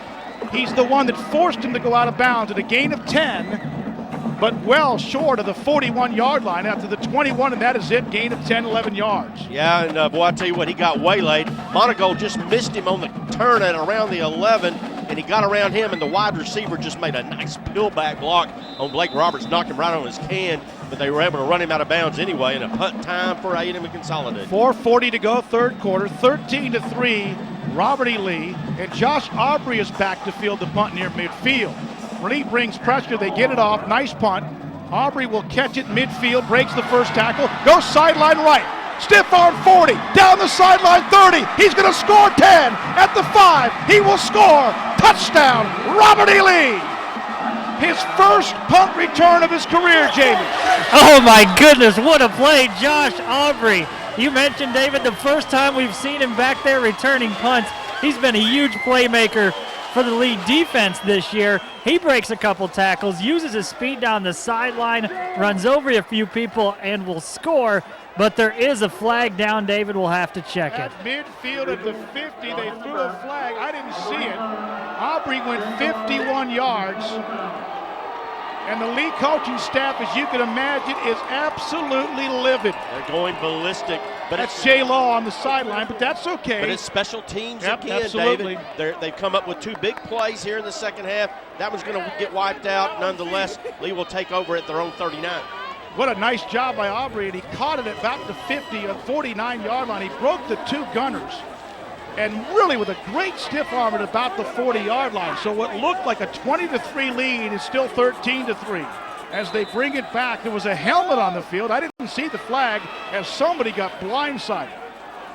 he's the one that forced him to go out of bounds at a gain of 10, but well short of the 41-yard line after the 21, and that is it, gain of 10, 11 yards. Yeah, and boy, I tell you what, he got waylaid. Monaco just missed him on the turn at around the 11, and he got around him, and the wide receiver just made a nice peel-back block on Blake Roberts, knocked him right on his can, but they were able to run him out of bounds anyway, and a punt time for A&M and Consolidated. 4:40 to go, third quarter, 13-3, Robert E. Lee, and Josh Aubrey is back to field the punt near midfield. Lee brings pressure, they get it off, nice punt. Aubrey will catch it midfield, breaks the first tackle, goes sideline right. Stiff arm 40, down the sideline 30. He's going to score 10 at the 5. He will score. Touchdown, Robert E. Lee. His first punt return of his career, Jamie. Oh my goodness, what a play, Josh Aubrey. You mentioned, David, the first time we've seen him back there returning punts. He's been a huge playmaker for the lead defense this year. He breaks a couple tackles, uses his speed down the sideline, runs over a few people, and will score. But there is a flag down. David will have to check it. At midfield at the 50, they threw a flag. I didn't see it. Aubrey went 51 yards. And the Lee coaching staff, as you can imagine, is absolutely livid. They're going ballistic. But that's Jay Law on the sideline, but that's okay. But it's special teams again, absolutely. David. They've come up with two big plays here in the second half. That one's going to get wiped out. Nonetheless, Lee will take over at their own 39. What a nice job by Aubrey, and he caught it at about the 50 or 49-yard line. He broke the two gunners, and really with a great stiff arm at about the 40-yard line. So what looked like a 20-3 lead is still 13-3. As they bring it back, there was a helmet on the field. I didn't see the flag as somebody got blindsided.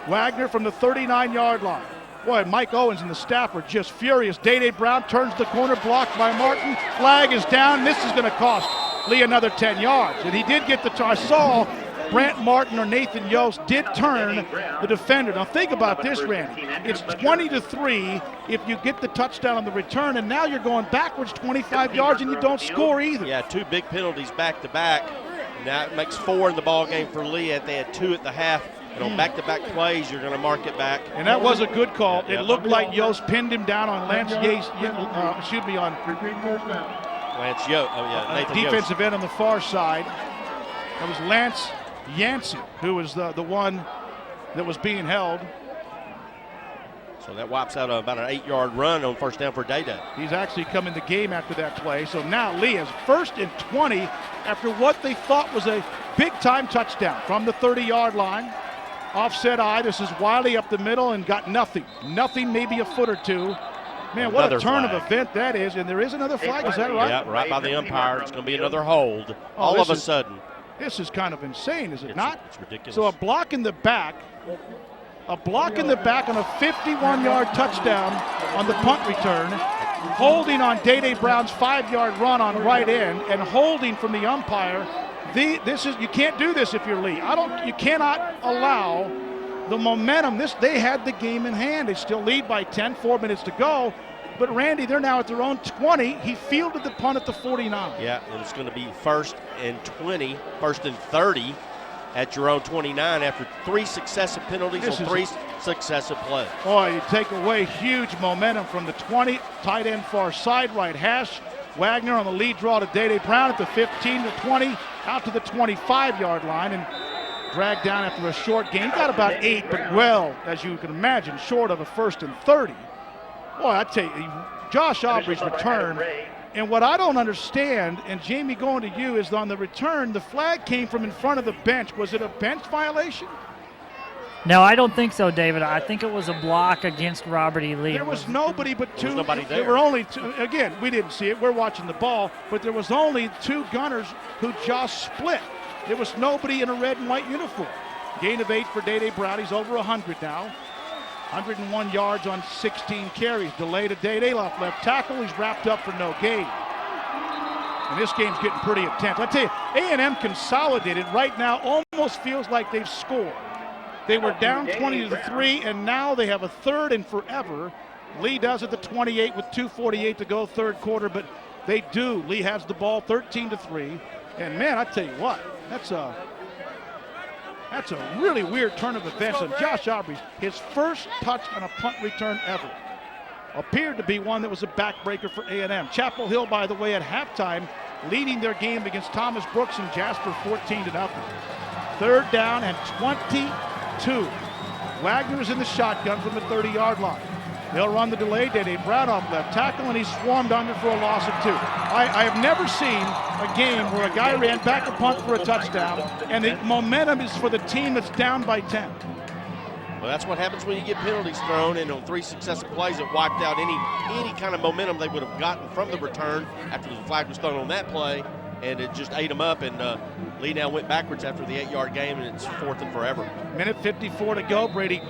Wagner from the 39-yard line. Boy, Mike Owens and the staff are just furious. Day Brown turns the corner, blocked by Martin. Flag is down. This is going to cost Lee another 10 yards. And he did get the I saw Brant Martin or Nathan Yost did turn the defender. Now think about this, Randy. It's 20-3 if you get the touchdown on the return, and now you're going backwards 25 yards and you don't score either. Yeah, two big penalties back to back. Now it makes 4 in the ball game for Lee. They had 2 at the half. And on back-to-back plays, you're going to mark it back. And that was a good call. It looked like Yost pinned him down on Lance Yates, on Lance Yost. Oh yeah, Nathan defensive Yost. End on the far side. That was Lance Yancey, who was the one that was being held. So that wipes out about an 8-yard run on first down for Day. He's actually come in the game after that play. So now Lee is 1st and 20 after what they thought was a big-time touchdown from the 30-yard line. Offset eye. This is Wiley up the middle and got nothing. Nothing, maybe a foot or two. Man, what a turn of event that is. And there is another flag, is that right? Yeah, right by the umpire. It's going to be another hold all of a sudden. This is kind of insane, is it not? It's ridiculous. So a block in the back on a 51-yard touchdown on the punt return, holding on Day Brown's 5-yard run on right end, and holding from the umpire. You can't do this if you're Lee. You cannot allow the momentum. They had the game in hand. They still lead by 10, 4 minutes to go. But Randy, they're now at their own 20. He fielded the punt at the 49. Yeah, and it's going to be 1st and 20, 1st and 30 at your own 29 after 3 successive penalties on 3 successive plays. Boy, you take away huge momentum from the 20, tight end far side, right hash. Wagner on the lead draw to Day Brown at the 15 to 20, out to the 25-yard line, and dragged down after a short gain. Got about 8, but well, as you can imagine, short of a 1st and 30. Boy, I tell you, Josh Aubrey's return, and what I don't understand, and Jamie, going to you, is on the return, the flag came from in front of the bench. Was it a bench violation? No, I don't think so, David. I think it was a block against Robert E. Lee. There was nobody but 2. There was nobody there. There were only 2. Again, we didn't see it. We're watching the ball, but there was only 2 gunners who just split. There was nobody in a red and white uniform. Gain of 8 for Day Brown. He's over 100 now. 101 yards on 16 carries. Delay to Day left tackle. He's wrapped up for no gain. And this game's getting pretty intense. I tell you, A&M Consolidated right now almost feels like they've scored. They were down 20-3, and now they have a 3rd and forever. Lee does at the 28 with 2:48 to go, third quarter, but they do. Lee has the ball 13-3. And man, I tell you what, that's a really weird turn of events. And Josh Aubrey, his first touch on a punt return ever, appeared to be one that was a backbreaker for A&M. Chapel Hill, by the way, at halftime, leading their game against Thomas Brooks and Jasper 14-0. 3rd down and 22. Wagner is in the shotgun from the 30-yard line. They'll run the delay. Dede Brown off left tackle, and he's swarmed under for a loss of 2. I have never seen a game where a guy ran back a punt for a touchdown, and the momentum is for the team that's down by 10. Well, that's what happens when you get penalties thrown, and on 3 successive plays, it wiped out any kind of momentum they would have gotten from the return after the flag was thrown on that play, and it just ate them up, and Lee now went backwards after the 8-yard game, and it's 4th and forever. Minute 54 to go. Brady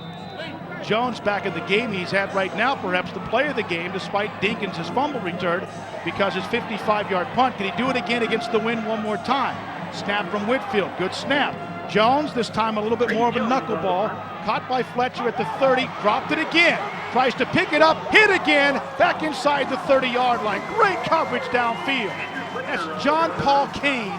Jones back in the game. He's had right now perhaps the play of the game, despite Dinkins' fumble return, because his 55-yard punt. Can he do it again against the wind one more time? Snap from Whitfield. Good snap. Jones, this time a little bit more of a knuckleball. Caught by Fletcher at the 30. Dropped it again. Tries to pick it up. Hit again. Back inside the 30-yard line. Great coverage downfield. That's John Paul Kane,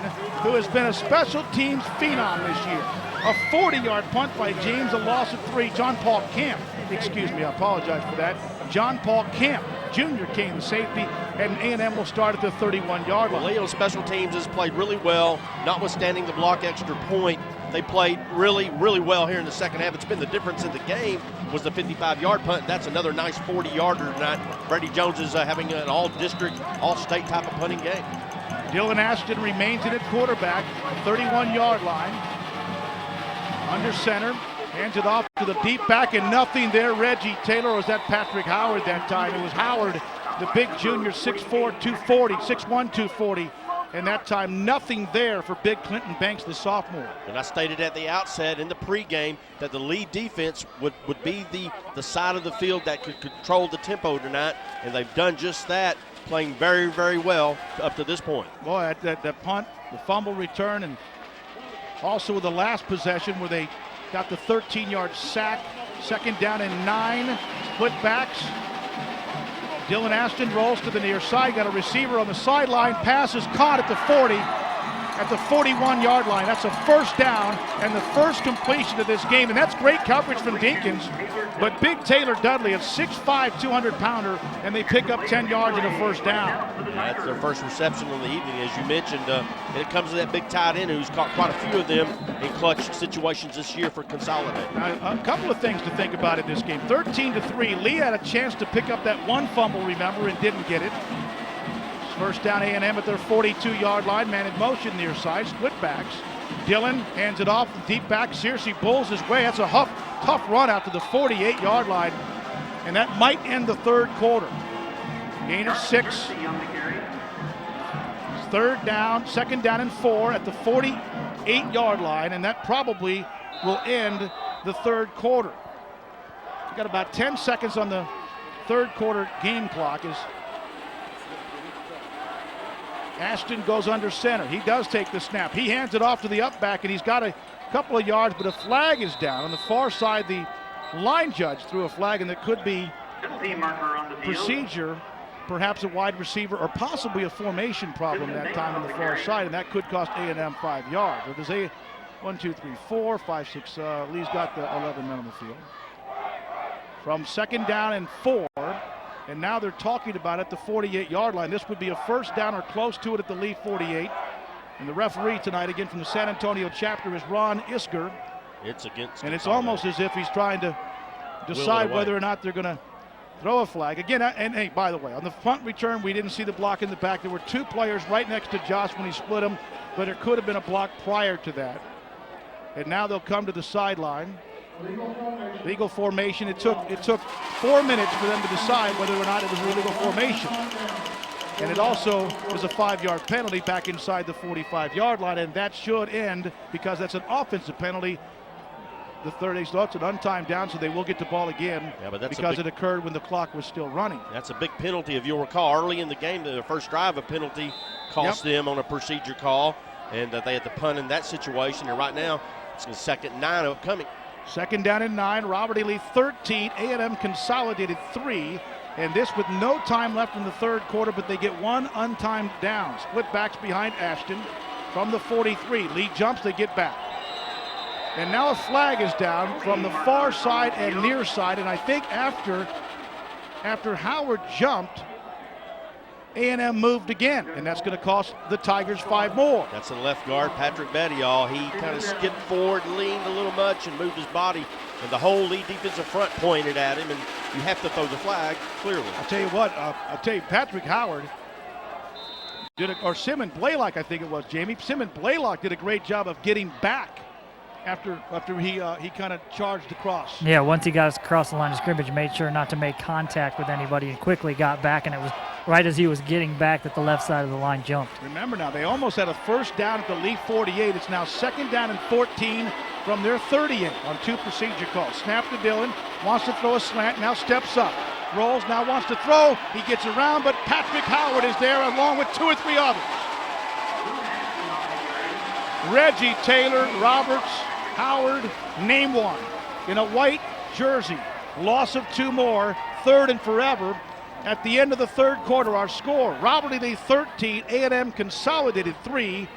who has been a special teams phenom this year. A 40-yard punt by James, a loss of 3. John Paul Camp, excuse me, I apologize for that. John Paul Camp, Jr. Kane, the safety, and A&M will start at the 31-yard line. Leo special teams has played really well, notwithstanding the block extra point. They played really, really well here in the second half. It's been the difference in the game was the 55-yard punt. That's another nice 40-yarder tonight. Brady Jones is having an all-district, all-state type of punting game. Dylan Ashton remains in at quarterback, 31-yard line. Under center, hands it off to the deep back, and nothing there. Reggie Taylor, or was that Patrick Howard that time? It was Howard, the big junior, 6'4", 240, 6'1", 240. And that time, nothing there for Big Clinton Banks, the sophomore. And I stated at the outset in the pregame that the lead defense would be the side of the field that could control the tempo tonight, and they've done just that, playing very, very well up to this point. Boy, that punt, the fumble return, and also with the last possession where they got the 13-yard sack. 2nd down and 9, split backs. Dylan Ashton rolls to the near side, got a receiver on the sideline, pass is caught at the 40, at the 41-yard line. That's a 1st down and the first completion of this game, and that's great coverage from Dinkins. But Big Taylor Dudley, a 6'5", 200-pounder, and they pick up 10 yards and a 1st down. That's their first reception of the evening, as you mentioned. And it comes to that big tight end who's caught quite a few of them in clutch situations this year for Consolidated. Now, a couple of things to think about in this game. 13-3, Lee had a chance to pick up that 1 fumble, remember, and didn't get it. 1st down A&M at their 42-yard line, man in motion near side, split backs. Dillon hands it off, deep back, Searcy pulls his way. That's a tough run out to the 48-yard line, and that might end the 3rd quarter. Gain of 6. 3rd down, 2nd down and 4 at the 48-yard line, and that probably will end the 3rd quarter. We've got about 10 seconds on the 3rd quarter game clock as Ashton goes under center. He does take the snap. He hands it off to the up back, and he's got a couple of yards, but a flag is down. On the far side, the line judge threw a flag, and there could be procedure, perhaps a wide receiver, or possibly a formation problem that time on the far side, and that could cost A&M 5 yards. Or does A 1, 2, 3, 4, 5, 6, Lee's got the 11 men on the field. From 2nd down and 4, and now they're talking about at the 48-yard line. This would be a 1st down or close to it at the Lee 48. And the referee tonight, again from the San Antonio chapter, is Ron Isker. It's against. And it's almost as if he's trying to decide whether or not they're going to throw a flag. Again, and hey, by the way, on the punt return, we didn't see the block in the back. There were 2 players right next to Josh when he split them, but there could have been a block prior to that. And now they'll come to the sideline. Legal formation. It took 4 minutes for them to decide whether or not it was a legal formation. And it also was a 5-yard penalty back inside the 45-yard line, and that should end because that's an offensive penalty. The 30, so it's an untimed down, so they will get the ball again because it occurred when the clock was still running. That's a big penalty. If you'll recall, early in the game, the first drive, a penalty cost them on a procedure call, and they had to punt in that situation. And right now, it's a 2nd and 9 upcoming. 2nd down and 9, Robert E. Lee 13, A&M Consolidated 3, and this with no time left in the 3rd quarter, but they get 1 untimed down. Split backs behind Ashton from the 43. Lee jumps, they get back. And now a flag is down from the far side and near side, and I think after Howard jumped, A&M moved again, and that's going to cost the Tigers 5 more. That's the left guard, Patrick Bettiall. He kind of skipped forward, leaned a little much, and moved his body, and the whole lead defensive front pointed at him, and you have to throw the flag, clearly. I'll tell you what, Patrick Howard or Simon Blaylock, I think it was, Jamie. Simon Blaylock did a great job of getting back after he kind of charged across. Yeah, once he got across the line of scrimmage, made sure not to make contact with anybody and quickly got back, and it was right as he was getting back that the left side of the line jumped. Remember now, they almost had a first down at the Lee 48. It's now second down and 14 from their 38 on 2 procedure calls. Snap to Dillon, wants to throw a slant, now steps up. Rolls, now wants to throw. He gets around, but Patrick Howard is there along with 2 or 3 others. Reggie Taylor, Roberts, Howard, name one. In a white jersey. Loss of 2 more, 3rd and forever. At the end of the 3rd quarter, our score, Robert E. Lee 13, A&M Consolidated 3.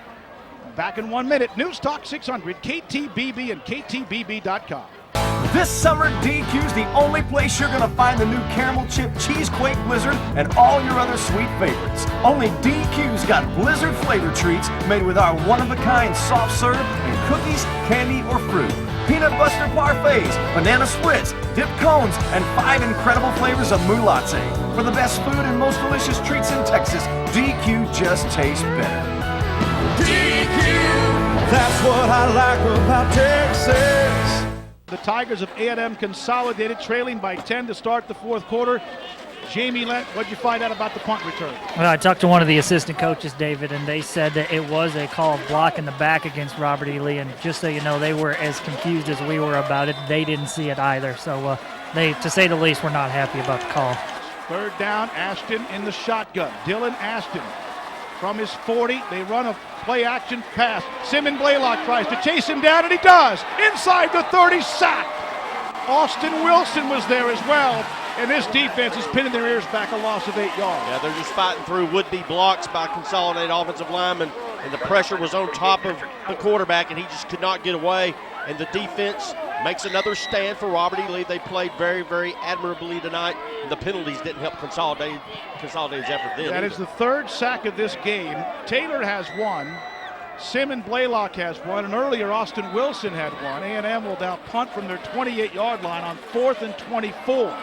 Back in 1 minute. News Talk 600, KTBB and KTBB.com. This summer, DQ's the only place you're going to find the new Caramel Chip Cheesequake Blizzard and all your other sweet favorites. Only DQ's got Blizzard flavor treats made with our one-of-a-kind soft serve and cookies, candy, or fruit. Peanut butter parfaits, banana splits, dipped cones, and 5 incredible flavors of Moo Latte. For the best food and most delicious treats in Texas, DQ just tastes better. DQ, that's what I like about Texas. The Tigers of A&M Consolidated trailing by 10 to start the 4th quarter. Jamie Lent, what'd you find out about the punt return? Well, I talked to one of the assistant coaches, David, and they said that it was a call of block in the back against Robert E. Lee, and just so you know, they were as confused as we were about it. They didn't see it either, so they, to say the least, were not happy about the call. 3rd down, Ashton in the shotgun. Dylan Ashton from his 40. They run a play-action pass. Simon Blaylock tries to chase him down, and he does. Inside the 30, sack. Austin Wilson was there as well, and this defense is pinning their ears back, a loss of 8 yards. Yeah, they're just fighting through would-be blocks by Consolidated offensive linemen, and the pressure was on top of the quarterback, and he just could not get away. And the defense makes another stand for Robert E. Lee. They played very, very admirably tonight. The penalties didn't help Consolidated's effort then. That is the 3rd sack of this game. Taylor has 1. Simon Blaylock has 1, and earlier Austin Wilson had 1. A&M will now punt from their 28-yard line on 4th and 24.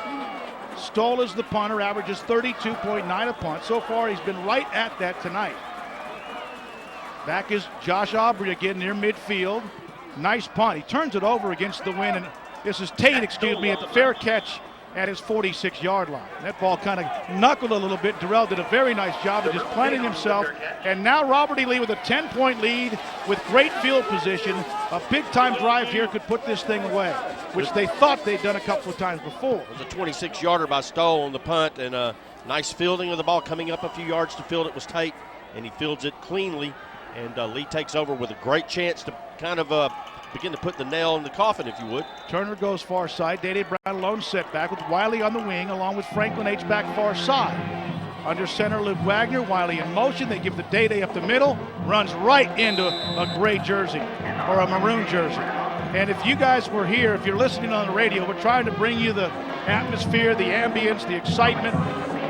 Stoll is the punter, averages 32.9 a punt. So far, he's been right at that tonight. Back is Josh Aubrey again near midfield. Nice punt. He turns it over against the wind, and this is Tate, at the fair catch at his 46-yard line. That ball kind of knuckled a little bit. Durrell did a very nice job of just planting himself. And now Robert E. Lee with a 10-point lead with great field position. A big-time drive here could put this thing away, which they thought they'd done a couple of times before. It was a 26-yarder by Stoll on the punt, and nice fielding of the ball. Coming up a few yards to field it was Tate, and he fields it cleanly. And Lee takes over with a great chance to kind of begin to put the nail in the coffin, if you would. Turner goes far side. Day Brown lone setback with Wiley on the wing, along with Franklin H. back far side. Under center, Luke Wagner. Wiley in motion. They give the Day up the middle. Runs right into a gray jersey or a maroon jersey. And if you guys were here, if you're listening on the radio, we're trying to bring you the atmosphere, the ambience, the excitement.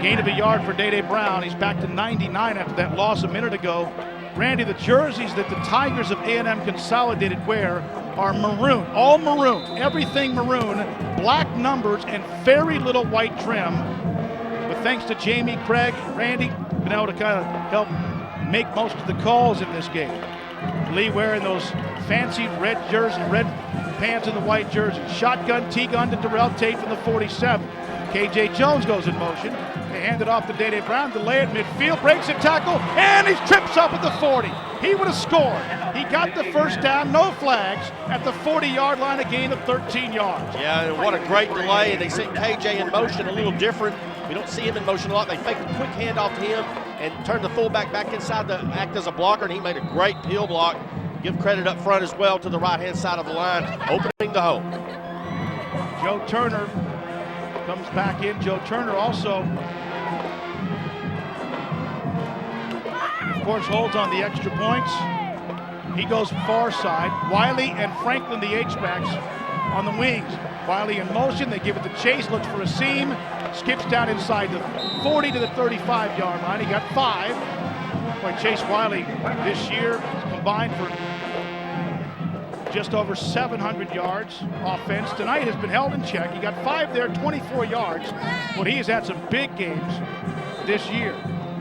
Gain of a yard for Day Brown. He's back to 99 after that loss a minute ago. Randy, the jerseys that the Tigers of A&M Consolidated wear are maroon, all maroon, everything maroon, black numbers, and very little white trim. But thanks to Jamie, Craig, Randy, been able to kind of help make most of the calls in this game. Lee wearing those fancy red jersey, red pants and the white jersey. Shotgun, T-gun to Durrell Tate from the 47. KJ Jones goes in motion. They hand it off to Day Brown, delay it midfield, breaks a tackle, and he trips up at the 40. He would have scored. He got the first down, no flags, at the 40-yard line, a gain of 13 yards. Yeah, and what a great delay, and they sent KJ in motion a little different. We don't see him in motion a lot. They faked a quick handoff to him and turned the fullback back inside to act as a blocker, and he made a great peel block. Give credit up front as well to the right-hand side of the line, opening the hole. Joe Turner comes back in. Joe Turner also, of course, holds on the extra points. He goes far side. Wiley and Franklin, the H-backs, on the wings. Wiley in motion. They give it to Chase. Looks for a seam. Skips down inside the 40 to the 35-yard line. He got 5. Boy, Chase Wiley this year combined for just over 700 yards offense. Tonight has been held in check. He got 5 there, 24 yards, but he has had some big games this year.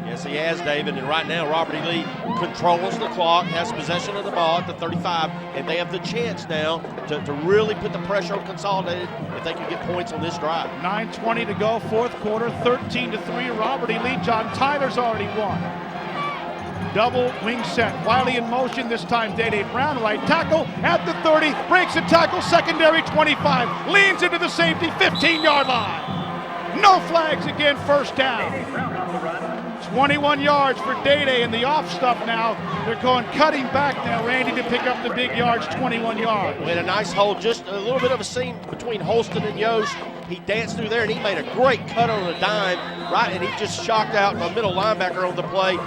Yes, he has, David. And right now, Robert E. Lee controls the clock, has possession of the ball at the 35, and they have the chance now to really put the pressure on Consolidated if they can get points on this drive. 9:20 to go, fourth quarter, 13-3. Robert E. Lee. John Tyler's already won. Double wing set. Wiley in motion, this time Day-Day Brown, right tackle at the 30, breaks the tackle, secondary 25, leans into the safety, 15-yard line. No flags again, first down. 21 yards for Day-Day, and the off stuff now. They're going cutting back now, Randy, to pick up the big yards, 21 yards. We had a nice hold, just a little bit of a seam between Holston and Yost. He danced through there, and he made a great cut on a dime, right, and he just shocked out a middle linebacker on the play,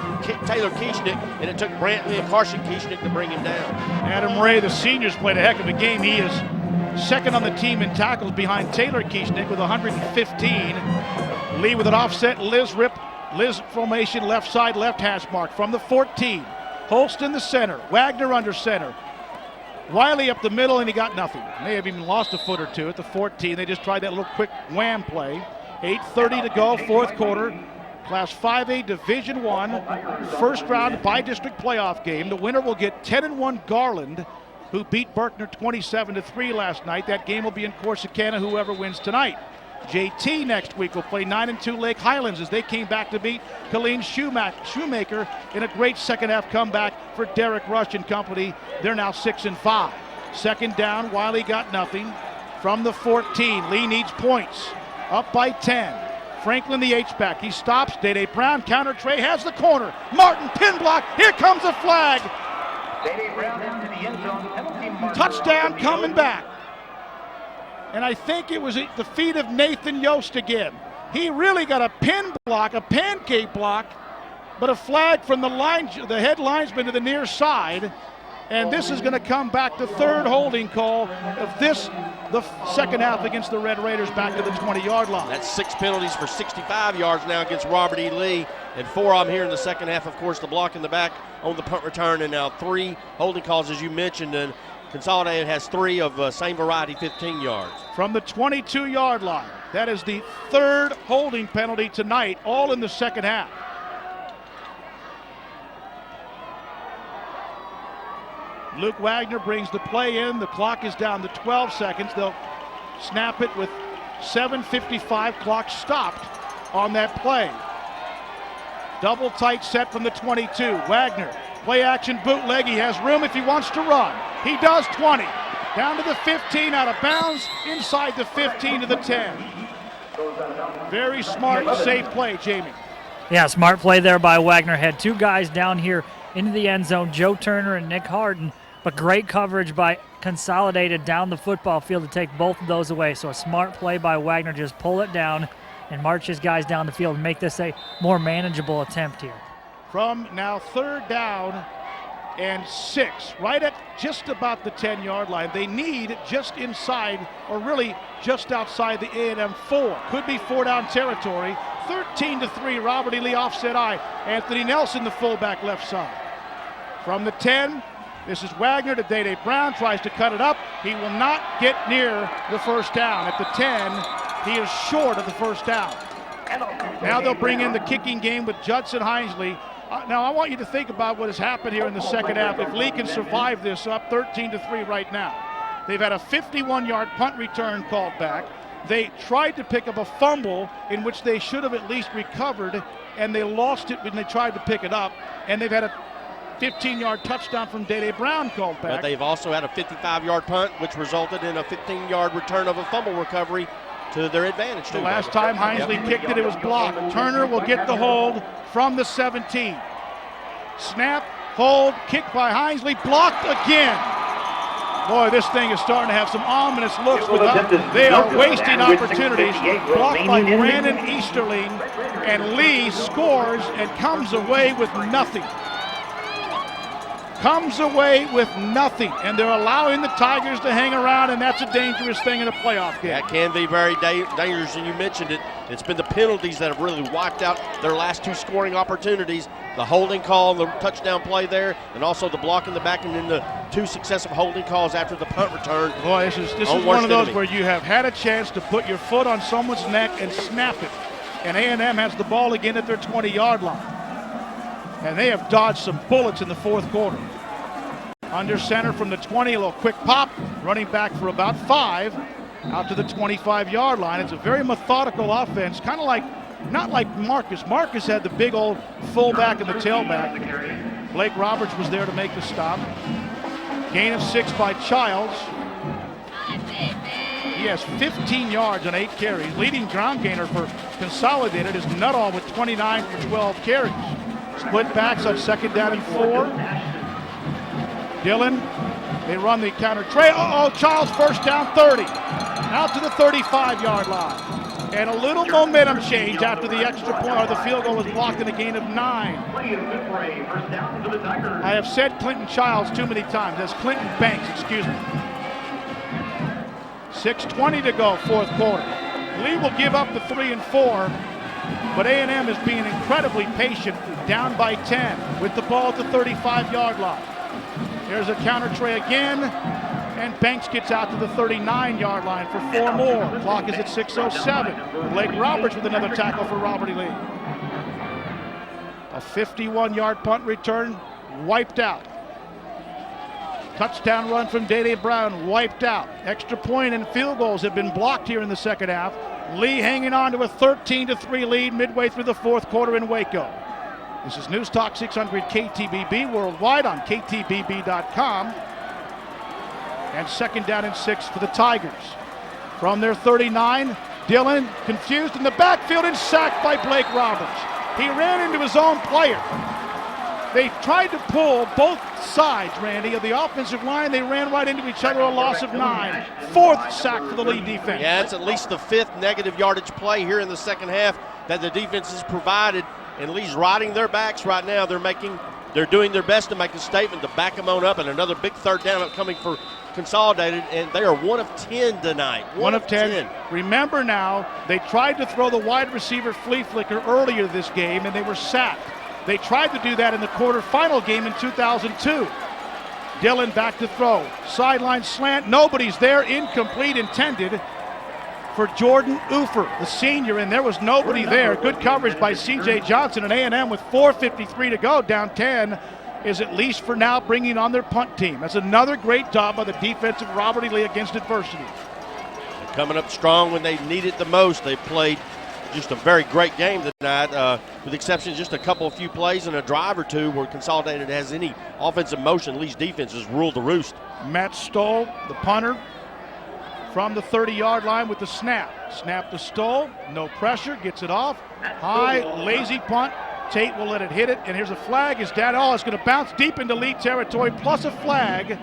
Taylor Kieschnick, and it took Brantley and Carson Kieschnick to bring him down. Adam Ray, the seniors, played a heck of a game. He is second on the team in tackles behind Taylor Kieschnick with 115. Lee with an offset, Liz formation, left side, left hash mark from the 14. Holston the center, Wagner under center. Wiley up the middle, and he got nothing. May have even lost a foot or two at the 14. They just tried that little quick wham play. 8:30 to go, fourth quarter. Class 5A Division I, first round bi-district playoff game. The winner will get 10-1 Garland, who beat Berkner 27-3 last night. That game will be in Corsicana, whoever wins tonight. JT next week will play 9-2 Lake Highlands as they came back to beat Colleen Shoemaker in a great second half comeback for Derek Rush and company. They're now 6-5. Second down, Wiley got nothing from the 14. Lee needs points. Up by 10. Franklin the H-back. He stops. Day-Day Brown counter Trey has the corner. Martin pin block. Here comes a flag. Day-Day Brown into the end zone. Penalty mark. Touchdown coming back. And I think it was at the feet of Nathan Yost again. He really got a pin block, a pancake block, but a flag from the head linesman to the near side. And this is going to come back, the third holding call of the second half against the Red Raiders back to the 20-yard line. That's 6 penalties for 65 yards now against Robert E. Lee, and 4 of them here in the second half. Of course, the block in the back on the punt return, and now 3 holding calls, as you mentioned, and Consolidated has 3 of same variety, 15 yards. From the 22-yard line, that is the third holding penalty tonight, all in the second half. Luke Wagner brings the play in. The clock is down to 12 seconds. They'll snap it with 7:55. Clock stopped on that play. Double tight set from the 22. Wagner, play action bootleg. He has room if he wants to run. He does. 20. Down to the 15, out of bounds, inside the 15 to the 10. Very smart, safe play, Jamie. Yeah, smart play there by Wagner. Had 2 guys down here into the end zone, Joe Turner and Nick Harden, but great coverage by Consolidated down the football field to take both of those away. So a smart play by Wagner, just pull it down and march his guys down the field and make this a more manageable attempt here. From now third down and 6, right at just about the 10-yard line. They need just inside, or really just outside the A&M 4. Could be 4-down territory. 13-3, Robert E. Lee offset I. Anthony Nelson, the fullback left side. From the 10, this is Wagner to Day-Day Brown, tries to cut it up. He will not get near the first down. At the 10, he is short of the first down. Now they'll bring in the kicking game with Judson Hinesley. Now I want you to think about what has happened here in the second half. If Lee can survive this, up 13-3 right now. They've had a 51-yard punt return called back. They tried to pick up a fumble in which they should have at least recovered, and they lost it when they tried to pick it up. And they've had a 15-yard touchdown from Day-Day Brown called back. But they've also had a 55-yard punt, which resulted in a 15-yard return of a fumble recovery to their advantage. The last time Hinesley kicked it, it was blocked. Turner will get the hold from the 17. Snap, hold, kick by Hinesley, blocked again. Boy, this thing is starting to have some ominous looks. They are wasting opportunities. Blocked by Brandon Easterling, and Lee scores and comes away with nothing. comes away with nothing, and they're allowing the Tigers to hang around, and that's a dangerous thing in a playoff game. That can be very dangerous, and you mentioned it. It's been the penalties that have really wiped out their last 2 scoring opportunities. The holding call, the touchdown play there, and also the block in the back, and then the 2 successive holding calls after the punt return. Boy, this is one of those where you have had a chance to put your foot on someone's neck and snap it. And A&M has the ball again at their 20-yard line. And they have dodged some bullets in the fourth quarter. Under center from the 20, a little quick pop, running back for about 5, out to the 25-yard line. It's a very methodical offense, kind of like, not like Marcus. Marcus had the big old fullback and the tailback. Blake Roberts was there to make the stop. Gain of 6 by Childs. He has 15 yards on 8 carries. Leading ground gainer for Consolidated is Nuttall with 29 for 12 carries. Split backs on 2nd down and 4. Dillon, they run the counter trail. Childs first down 30. Out to the 35-yard line. And a little momentum change after the extra point, or the field goal was blocked in a gain of 9. I have said Clinton Childs too many times. That's Clinton Banks, excuse me. 6:20 to go, fourth quarter. Lee will give up the 3 and 4, but A&M is being incredibly patient, down by 10 with the ball at the 35-yard line. There's a counter tray again, and Banks gets out to the 39-yard line for 4 more. Clock is at 6:07. Blake Roberts with another tackle for Robert E. Lee. A 51-yard punt return, wiped out. Touchdown run from Dede Brown, wiped out. Extra point and field goals have been blocked here in the second half. Lee hanging on to a 13-3 lead midway through the fourth quarter in Waco. This is News Talk 600 KTBB worldwide on ktbb.com. And 2nd down and 6 for the Tigers. From their 39, Dillon confused in the backfield and sacked by Blake Roberts. He ran into his own player. They tried to pull both sides, Randy, of the offensive line. They ran right into each other, a loss of 9. 4th sack for the Lee defense. Yeah, it's at least the 5th negative yardage play here in the second half that the defense has provided. And Lee's riding their backs right now. They're doing their best to make a statement to back them on up, and another big 3rd down coming for Consolidated, and they are 1 of 10 tonight. 1 of 10. Remember now, they tried to throw the wide receiver flea flicker earlier this game, and they were sacked. They tried to do that in the quarterfinal game in 2002. Dillon back to throw. Sideline slant, nobody's there, incomplete intended for Jordan Ufer, the senior, and there was nobody there. Good coverage by C.J. Johnson, and A&M with 4:53 to go, down 10, is at least for now bringing on their punt team. That's another great job by the defensive Robert E. Lee against adversity. They're coming up strong when they need it the most. They played just a very great game tonight, with the exception of just a few plays and a drive or two where Consolidated has any offensive motion. Lee's defense has ruled the roost. Matt Stoll, the punter, from the 30-yard line with the snap. Snap to Stoll, no pressure, gets it off. High, lazy punt. Tate will let it hit it, and here's a flag. Is that all? It's going to bounce deep into Lee territory, plus a flag,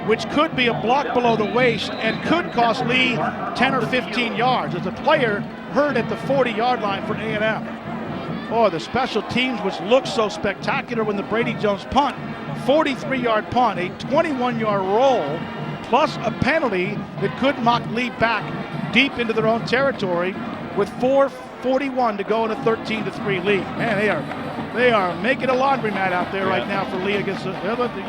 which could be a block below the waist and could cost Lee 10 or 15 yards. As a player hurt at the 40-yard line for A&M. Oh, the special teams, which looked so spectacular when the Brady Jones punt, 43-yard punt, a 21-yard roll, plus a penalty that could knock Lee back deep into their own territory with 4:41 to go in a 13-3 lead. Man, they are making a laundromat out there right now for Lee against the.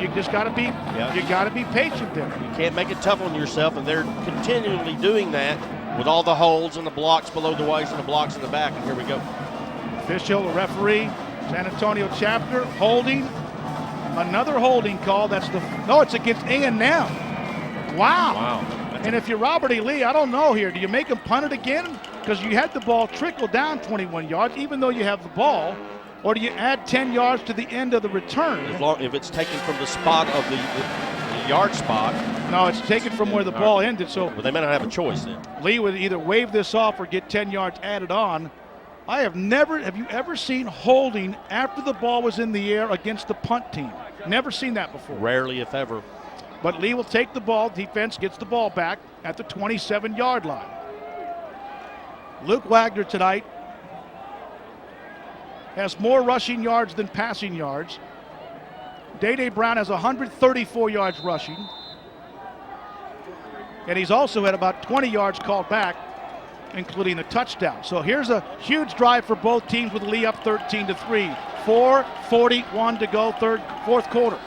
You just got to be patient there. You can't make it tough on yourself, and they're continually doing that with all the holes and the blocks below the waist and the blocks in the back. And here we go. Official, the referee, San Antonio chapter, holding. Another holding call. It's against A&M. Wow. And if you're Robert E. Lee, I don't know here. Do you make him punt it again? Because you had the ball trickle down 21 yards, even though you have the ball. Or do you add 10 yards to the end of the return? If it's taken from the spot of the yard spot. No, it's taken from where the ball ended. So they may not have a choice then. Lee would either wave this off or get 10 yards added on. Have you ever seen holding after the ball was in the air against the punt team? Never seen that before. Rarely, if ever. But Lee will take the ball. Defense gets the ball back at the 27-yard line. Luke Wagner tonight has more rushing yards than passing yards. Day Brown has 134 yards rushing. And he's also had about 20 yards called back, including the touchdown. So here's a huge drive for both teams with Lee up 13-3. 4:41 to go, fourth quarter.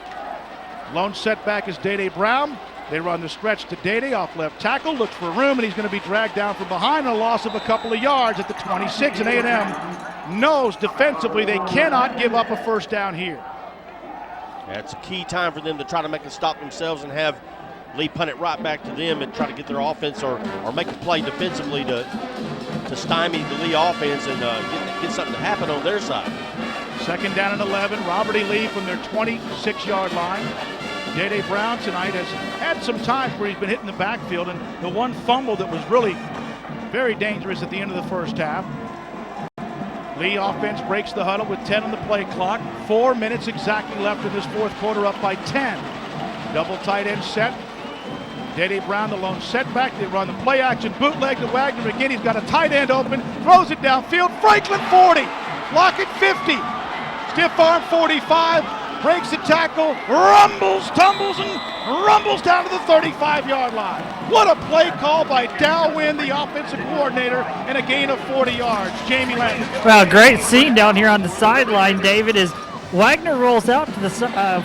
Lone setback is Day Brown. They run the stretch to Day off left tackle, looks for room, and he's going to be dragged down from behind, a loss of a couple of yards at the 26. And A&M knows defensively they cannot give up a first down here. Yeah, it's a key time for them to try to make a stop themselves and have Lee punt it right back to them and try to get their offense or make a play defensively to stymie the Lee offense and get something to happen on their side. Second down and 11. Robert E. Lee from their 26-yard line. Day Brown tonight has had some times where he's been hitting the backfield, and the one fumble that was really very dangerous at the end of the first half. Lee offense breaks the huddle with 10 on the play clock. 4 minutes exactly left in this fourth quarter, up by 10. Double tight end set. Day Brown, the lone setback. They run the play action bootleg to Wagner again. He's got a tight end open, throws it downfield. Franklin 40, Lockett 50, stiff arm 45. Breaks the tackle, rumbles, tumbles, and rumbles down to the 35-yard line. What a play call by Dow Wynn, the offensive coordinator, and a gain of 40 yards. Jamie Landry. Well, great scene down here on the sideline, David, as Wagner rolls out to the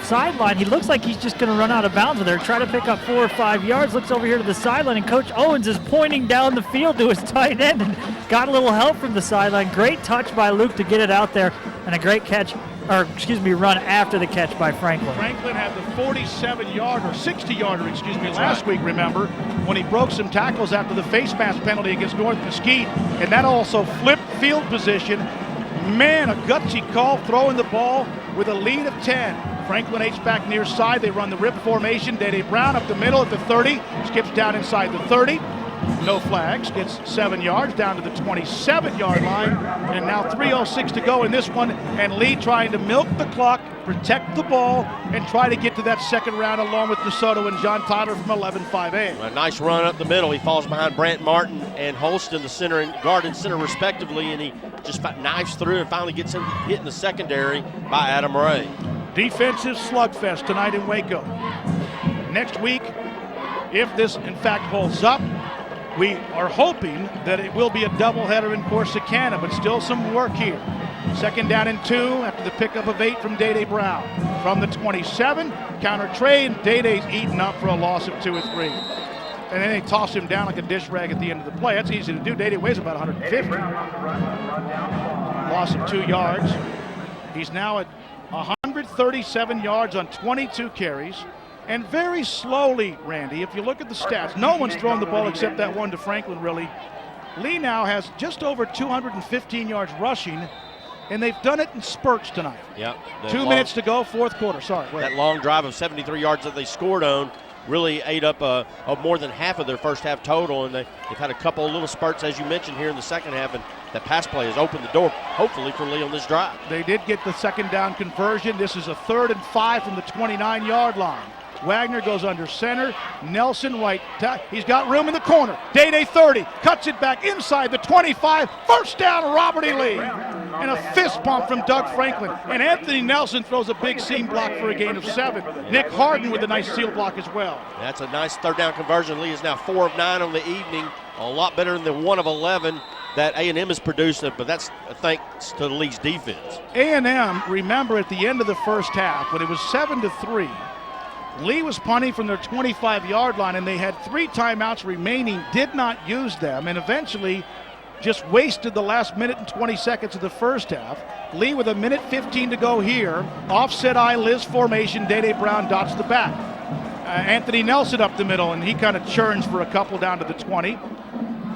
sideline. He looks like he's just going to run out of bounds with there, try to pick up 4 or 5 yards, looks over here to the sideline, and Coach Owens is pointing down the field to his tight end and got a little help from the sideline. Great touch by Luke to get it out there, and a great catch. Run after the catch by Franklin. Franklin had the 47-yarder, 60-yarder, last week, remember, when he broke some tackles after the face mask penalty against North Mesquite, and that also flipped field position. Man, a gutsy call, throwing the ball with a lead of 10. Franklin H-back near side. They run the rip formation. Day Brown up the middle at the 30, skips down inside the 30. No flags, gets 7 yards down to the 27-yard line, and now 3:06 to go in this one, and Lee trying to milk the clock, protect the ball, and try to get to that second round along with DeSoto and John Tyler from 11-5A. A nice run up the middle. He falls behind Brant Martin and Holston, the center and guard and center respectively, and he just knives through and finally gets him hit in the secondary by Adam Ray. Defensive slugfest tonight in Waco. Next week, if this in fact holds up, we are hoping that it will be a doubleheader in Corsicana, but still some work here. Second down and 2 after the pickup of 8 from Day Brown. From the 27, counter trade, Day's eaten up for a loss of 2 or 3. And then they toss him down like a dish rag at the end of the play. That's easy to do. Day weighs about 150. Loss of 2 yards. He's now at 137 yards on 22 carries. And very slowly, Randy, if you look at the stats, no one's thrown the ball except that one to Franklin, really. Lee now has just over 215 yards rushing, and they've done it in spurts tonight. Yep. 2 minutes to go, fourth quarter. Sorry. That long drive of 73 yards that they scored on really ate up more than half of their first half total, and they've had a couple of little spurts, as you mentioned, here in the second half, and that pass play has opened the door, hopefully, for Lee on this drive. They did get the second down conversion. This is a 3rd and 5 from the 29-yard line. Wagner goes under center. Nelson White, he's got room in the corner. Day 30, cuts it back inside the 25. First down, Robert E. Lee. And a fist pump from Doug Franklin. And Anthony Nelson throws a big seam block for a gain of 7. Nick Harden with a nice seal block as well. That's a nice third down conversion. Lee is now 4 of 9 on the evening. A lot better than the 1 of 11 that A&M has produced, but that's thanks to Lee's defense. A&M, remember at the end of the first half, when it was 7-3, Lee was punting from their 25-yard line, and they had 3 timeouts remaining, did not use them, and eventually just wasted the last minute and 20 seconds of the first half. Lee with 1:15 to go here. Offset I Liz formation. Day Brown dots the back. Anthony Nelson up the middle, and he kind of churns for a couple down to the 20.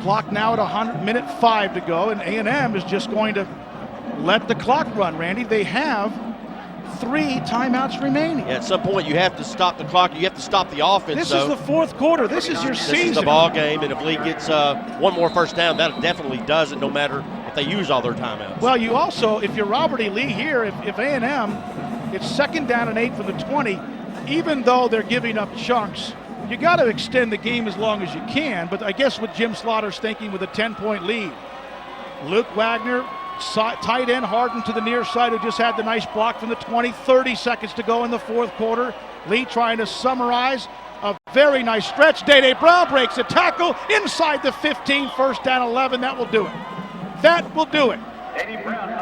Clock now at 100:05 to go, and A&M is just going to let the clock run, Randy. They have 3 timeouts remaining. Yeah, at some point you have to stop the clock. You have to stop the offense. This is the fourth quarter. This is your season. This is the ball game, and if Lee gets one more first down, that definitely does it, no matter if they use all their timeouts. Well, you also, if you're Robert E. Lee here, if A&M, it's second down and 8 from the 20, even though they're giving up chunks, you got to extend the game as long as you can, but I guess what Jim Slaughter's thinking with a 10-point lead. Luke Wagner tight end Harden to the near side, who just had the nice block from the 20. 30 seconds to go in the fourth quarter. Lee trying to summarize a very nice stretch. Day Brown breaks a tackle inside the 15, first down 11. That will do it. That will do it.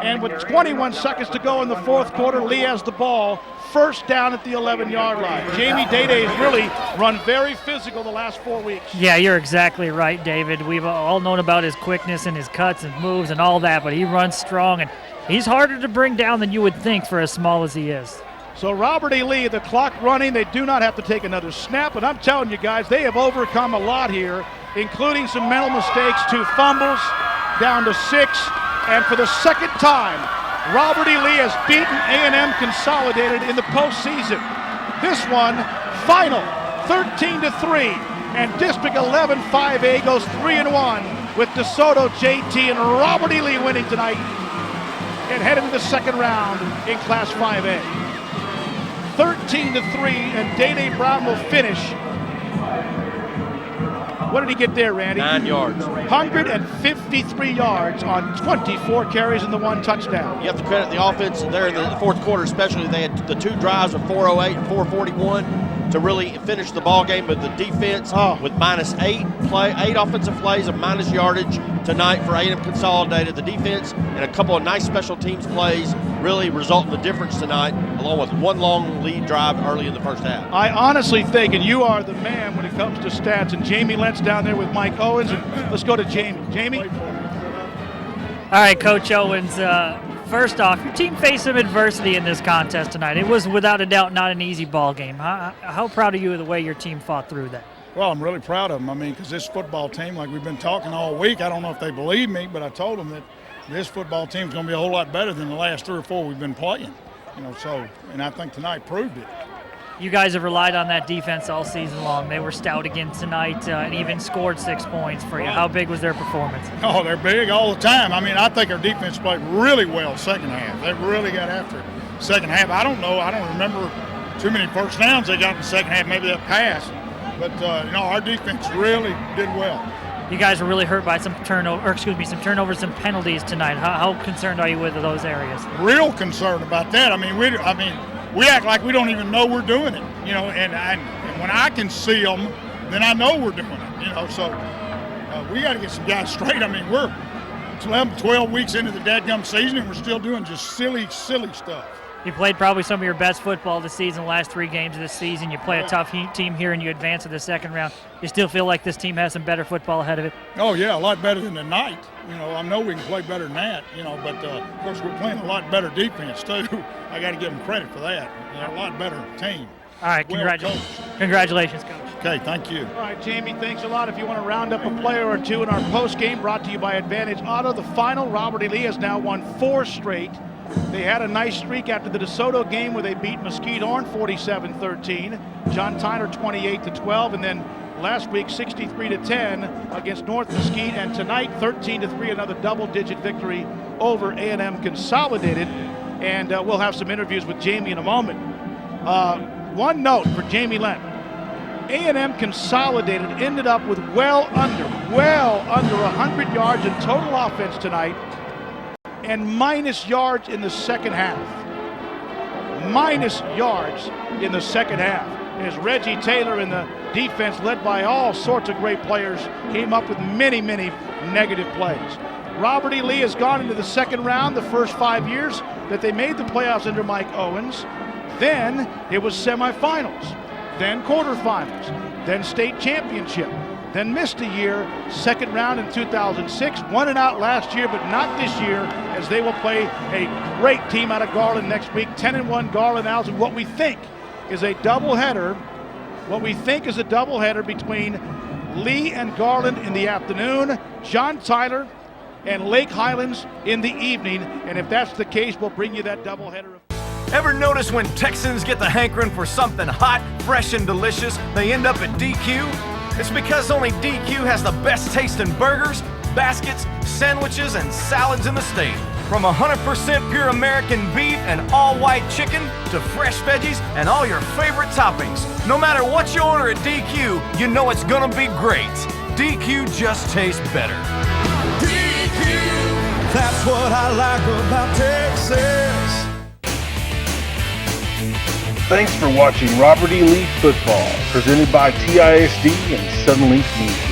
And with 21 seconds to go in the fourth quarter, Lee has the ball. First down at the 11-yard line. Jamie Day-Day's really run very physical the last 4 weeks. Yeah, you're exactly right, David. We've all known about his quickness and his cuts and moves and all that, but he runs strong, and he's harder to bring down than you would think for as small as he is. So Robert E. Lee, the clock running, they do not have to take another snap, and I'm telling you guys, they have overcome a lot here, including some mental mistakes, 2 fumbles, down to 6, and for the second time, Robert E. Lee has beaten A&M Consolidated in the postseason. This one, final, 13-3, and District 11 5A goes 3-1 with DeSoto, JT, and Robert E. Lee winning tonight and headed to the second round in Class 5A. 13-3, and Day Brown will finish. What did he get there, Randy? 9 yards. 153 yards on 24 carries and the 1 touchdown. You have to credit the offense there in the fourth quarter, especially. They had the 2 drives of 408 and 441 to really finish the ball game. But the defense with -8 offensive plays of minus yardage tonight for A&M Consolidated. The defense and a couple of nice special teams plays really result in the difference tonight, along with 1 long lead drive early in the first half. I honestly think, and you are the man when it comes to stats, and Jamie Lentz down there with Mike Owens, and let's go to Jamie. Jamie? All right, Coach Owens, first off, your team faced some adversity in this contest tonight. It was without a doubt not an easy ball game. How proud are you of the way your team fought through that? Well, I'm really proud of them. I mean, because this football team, like we've been talking all week, I don't know if they believe me, but I told them that this football team's going to be a whole lot better than the last 3 or 4 we've been playing. You know, so, and I think tonight proved it. You guys have relied on that defense all season long. They were stout again tonight and even scored 6 points for you. How big was their performance? Oh, they're big all the time. I mean, I think our defense played really well second half. They really got after it. Second half, I don't know. I don't remember too many first downs they got in the second half. Maybe that passed. But, you know, our defense really did well. You guys were really hurt by some turnovers and penalties tonight. How concerned are you with those areas? Real concerned about that. I mean, we act like we don't even know we're doing it, you know, and when I can see them, then I know we're doing it, you know, so we got to get some guys straight. I mean, we're 12 weeks into the dadgum season, and we're still doing just silly stuff. You played probably some of your best football this season, the last 3 games of this season. You play a tough team here, and you advance to the second round. You still feel like this team has some better football ahead of it? Oh, yeah, a lot better than tonight. You know, I know we can play better than that, you know, but, of course, we're playing a lot better defense, too. I got to give them credit for that. They're a lot better team. All right, congratulations, Coach. Okay, thank you. All right, Jamie, thanks a lot. If you want to round up a player or two in our post game, brought to you by Advantage Auto, the final, Robert E. Lee has now won 4 straight. They had a nice streak after the DeSoto game where they beat Mesquite-Horn 47-13, John Tyner 28-12, and then last week 63-10 against North Mesquite, and tonight 13-3, another double-digit victory over A&M Consolidated. And we'll have some interviews with Jamie in a moment. One note for Jamie Lent. A&M Consolidated ended up with well under 100 yards in total offense tonight, and minus yards in the second half. Minus yards in the second half. As Reggie Taylor and the defense, led by all sorts of great players, came up with many negative plays. Robert E. Lee has gone into the second round the first 5 years that they made the playoffs under Mike Owens. Then it was semifinals, then quarterfinals, then state championship. Then missed a year, second round in 2006, won it out last year, but not this year, as they will play a great team out of Garland next week. 10-1 Garland now is what we think is a doubleheader. What we think is a doubleheader between Lee and Garland in the afternoon, John Tyler and Lake Highlands in the evening. And if that's the case, we'll bring you that doubleheader. Ever notice when Texans get the hankering for something hot, fresh, and delicious, they end up at DQ? It's because only DQ has the best tasting burgers, baskets, sandwiches, and salads in the state. From 100% pure American beef and all-white chicken to fresh veggies and all your favorite toppings. No matter what you order at DQ, you know it's gonna be great. DQ just tastes better. DQ, That's what I like about Texas. Thanks for watching Robert E. Lee Football, presented by TISD and Sunlink Media.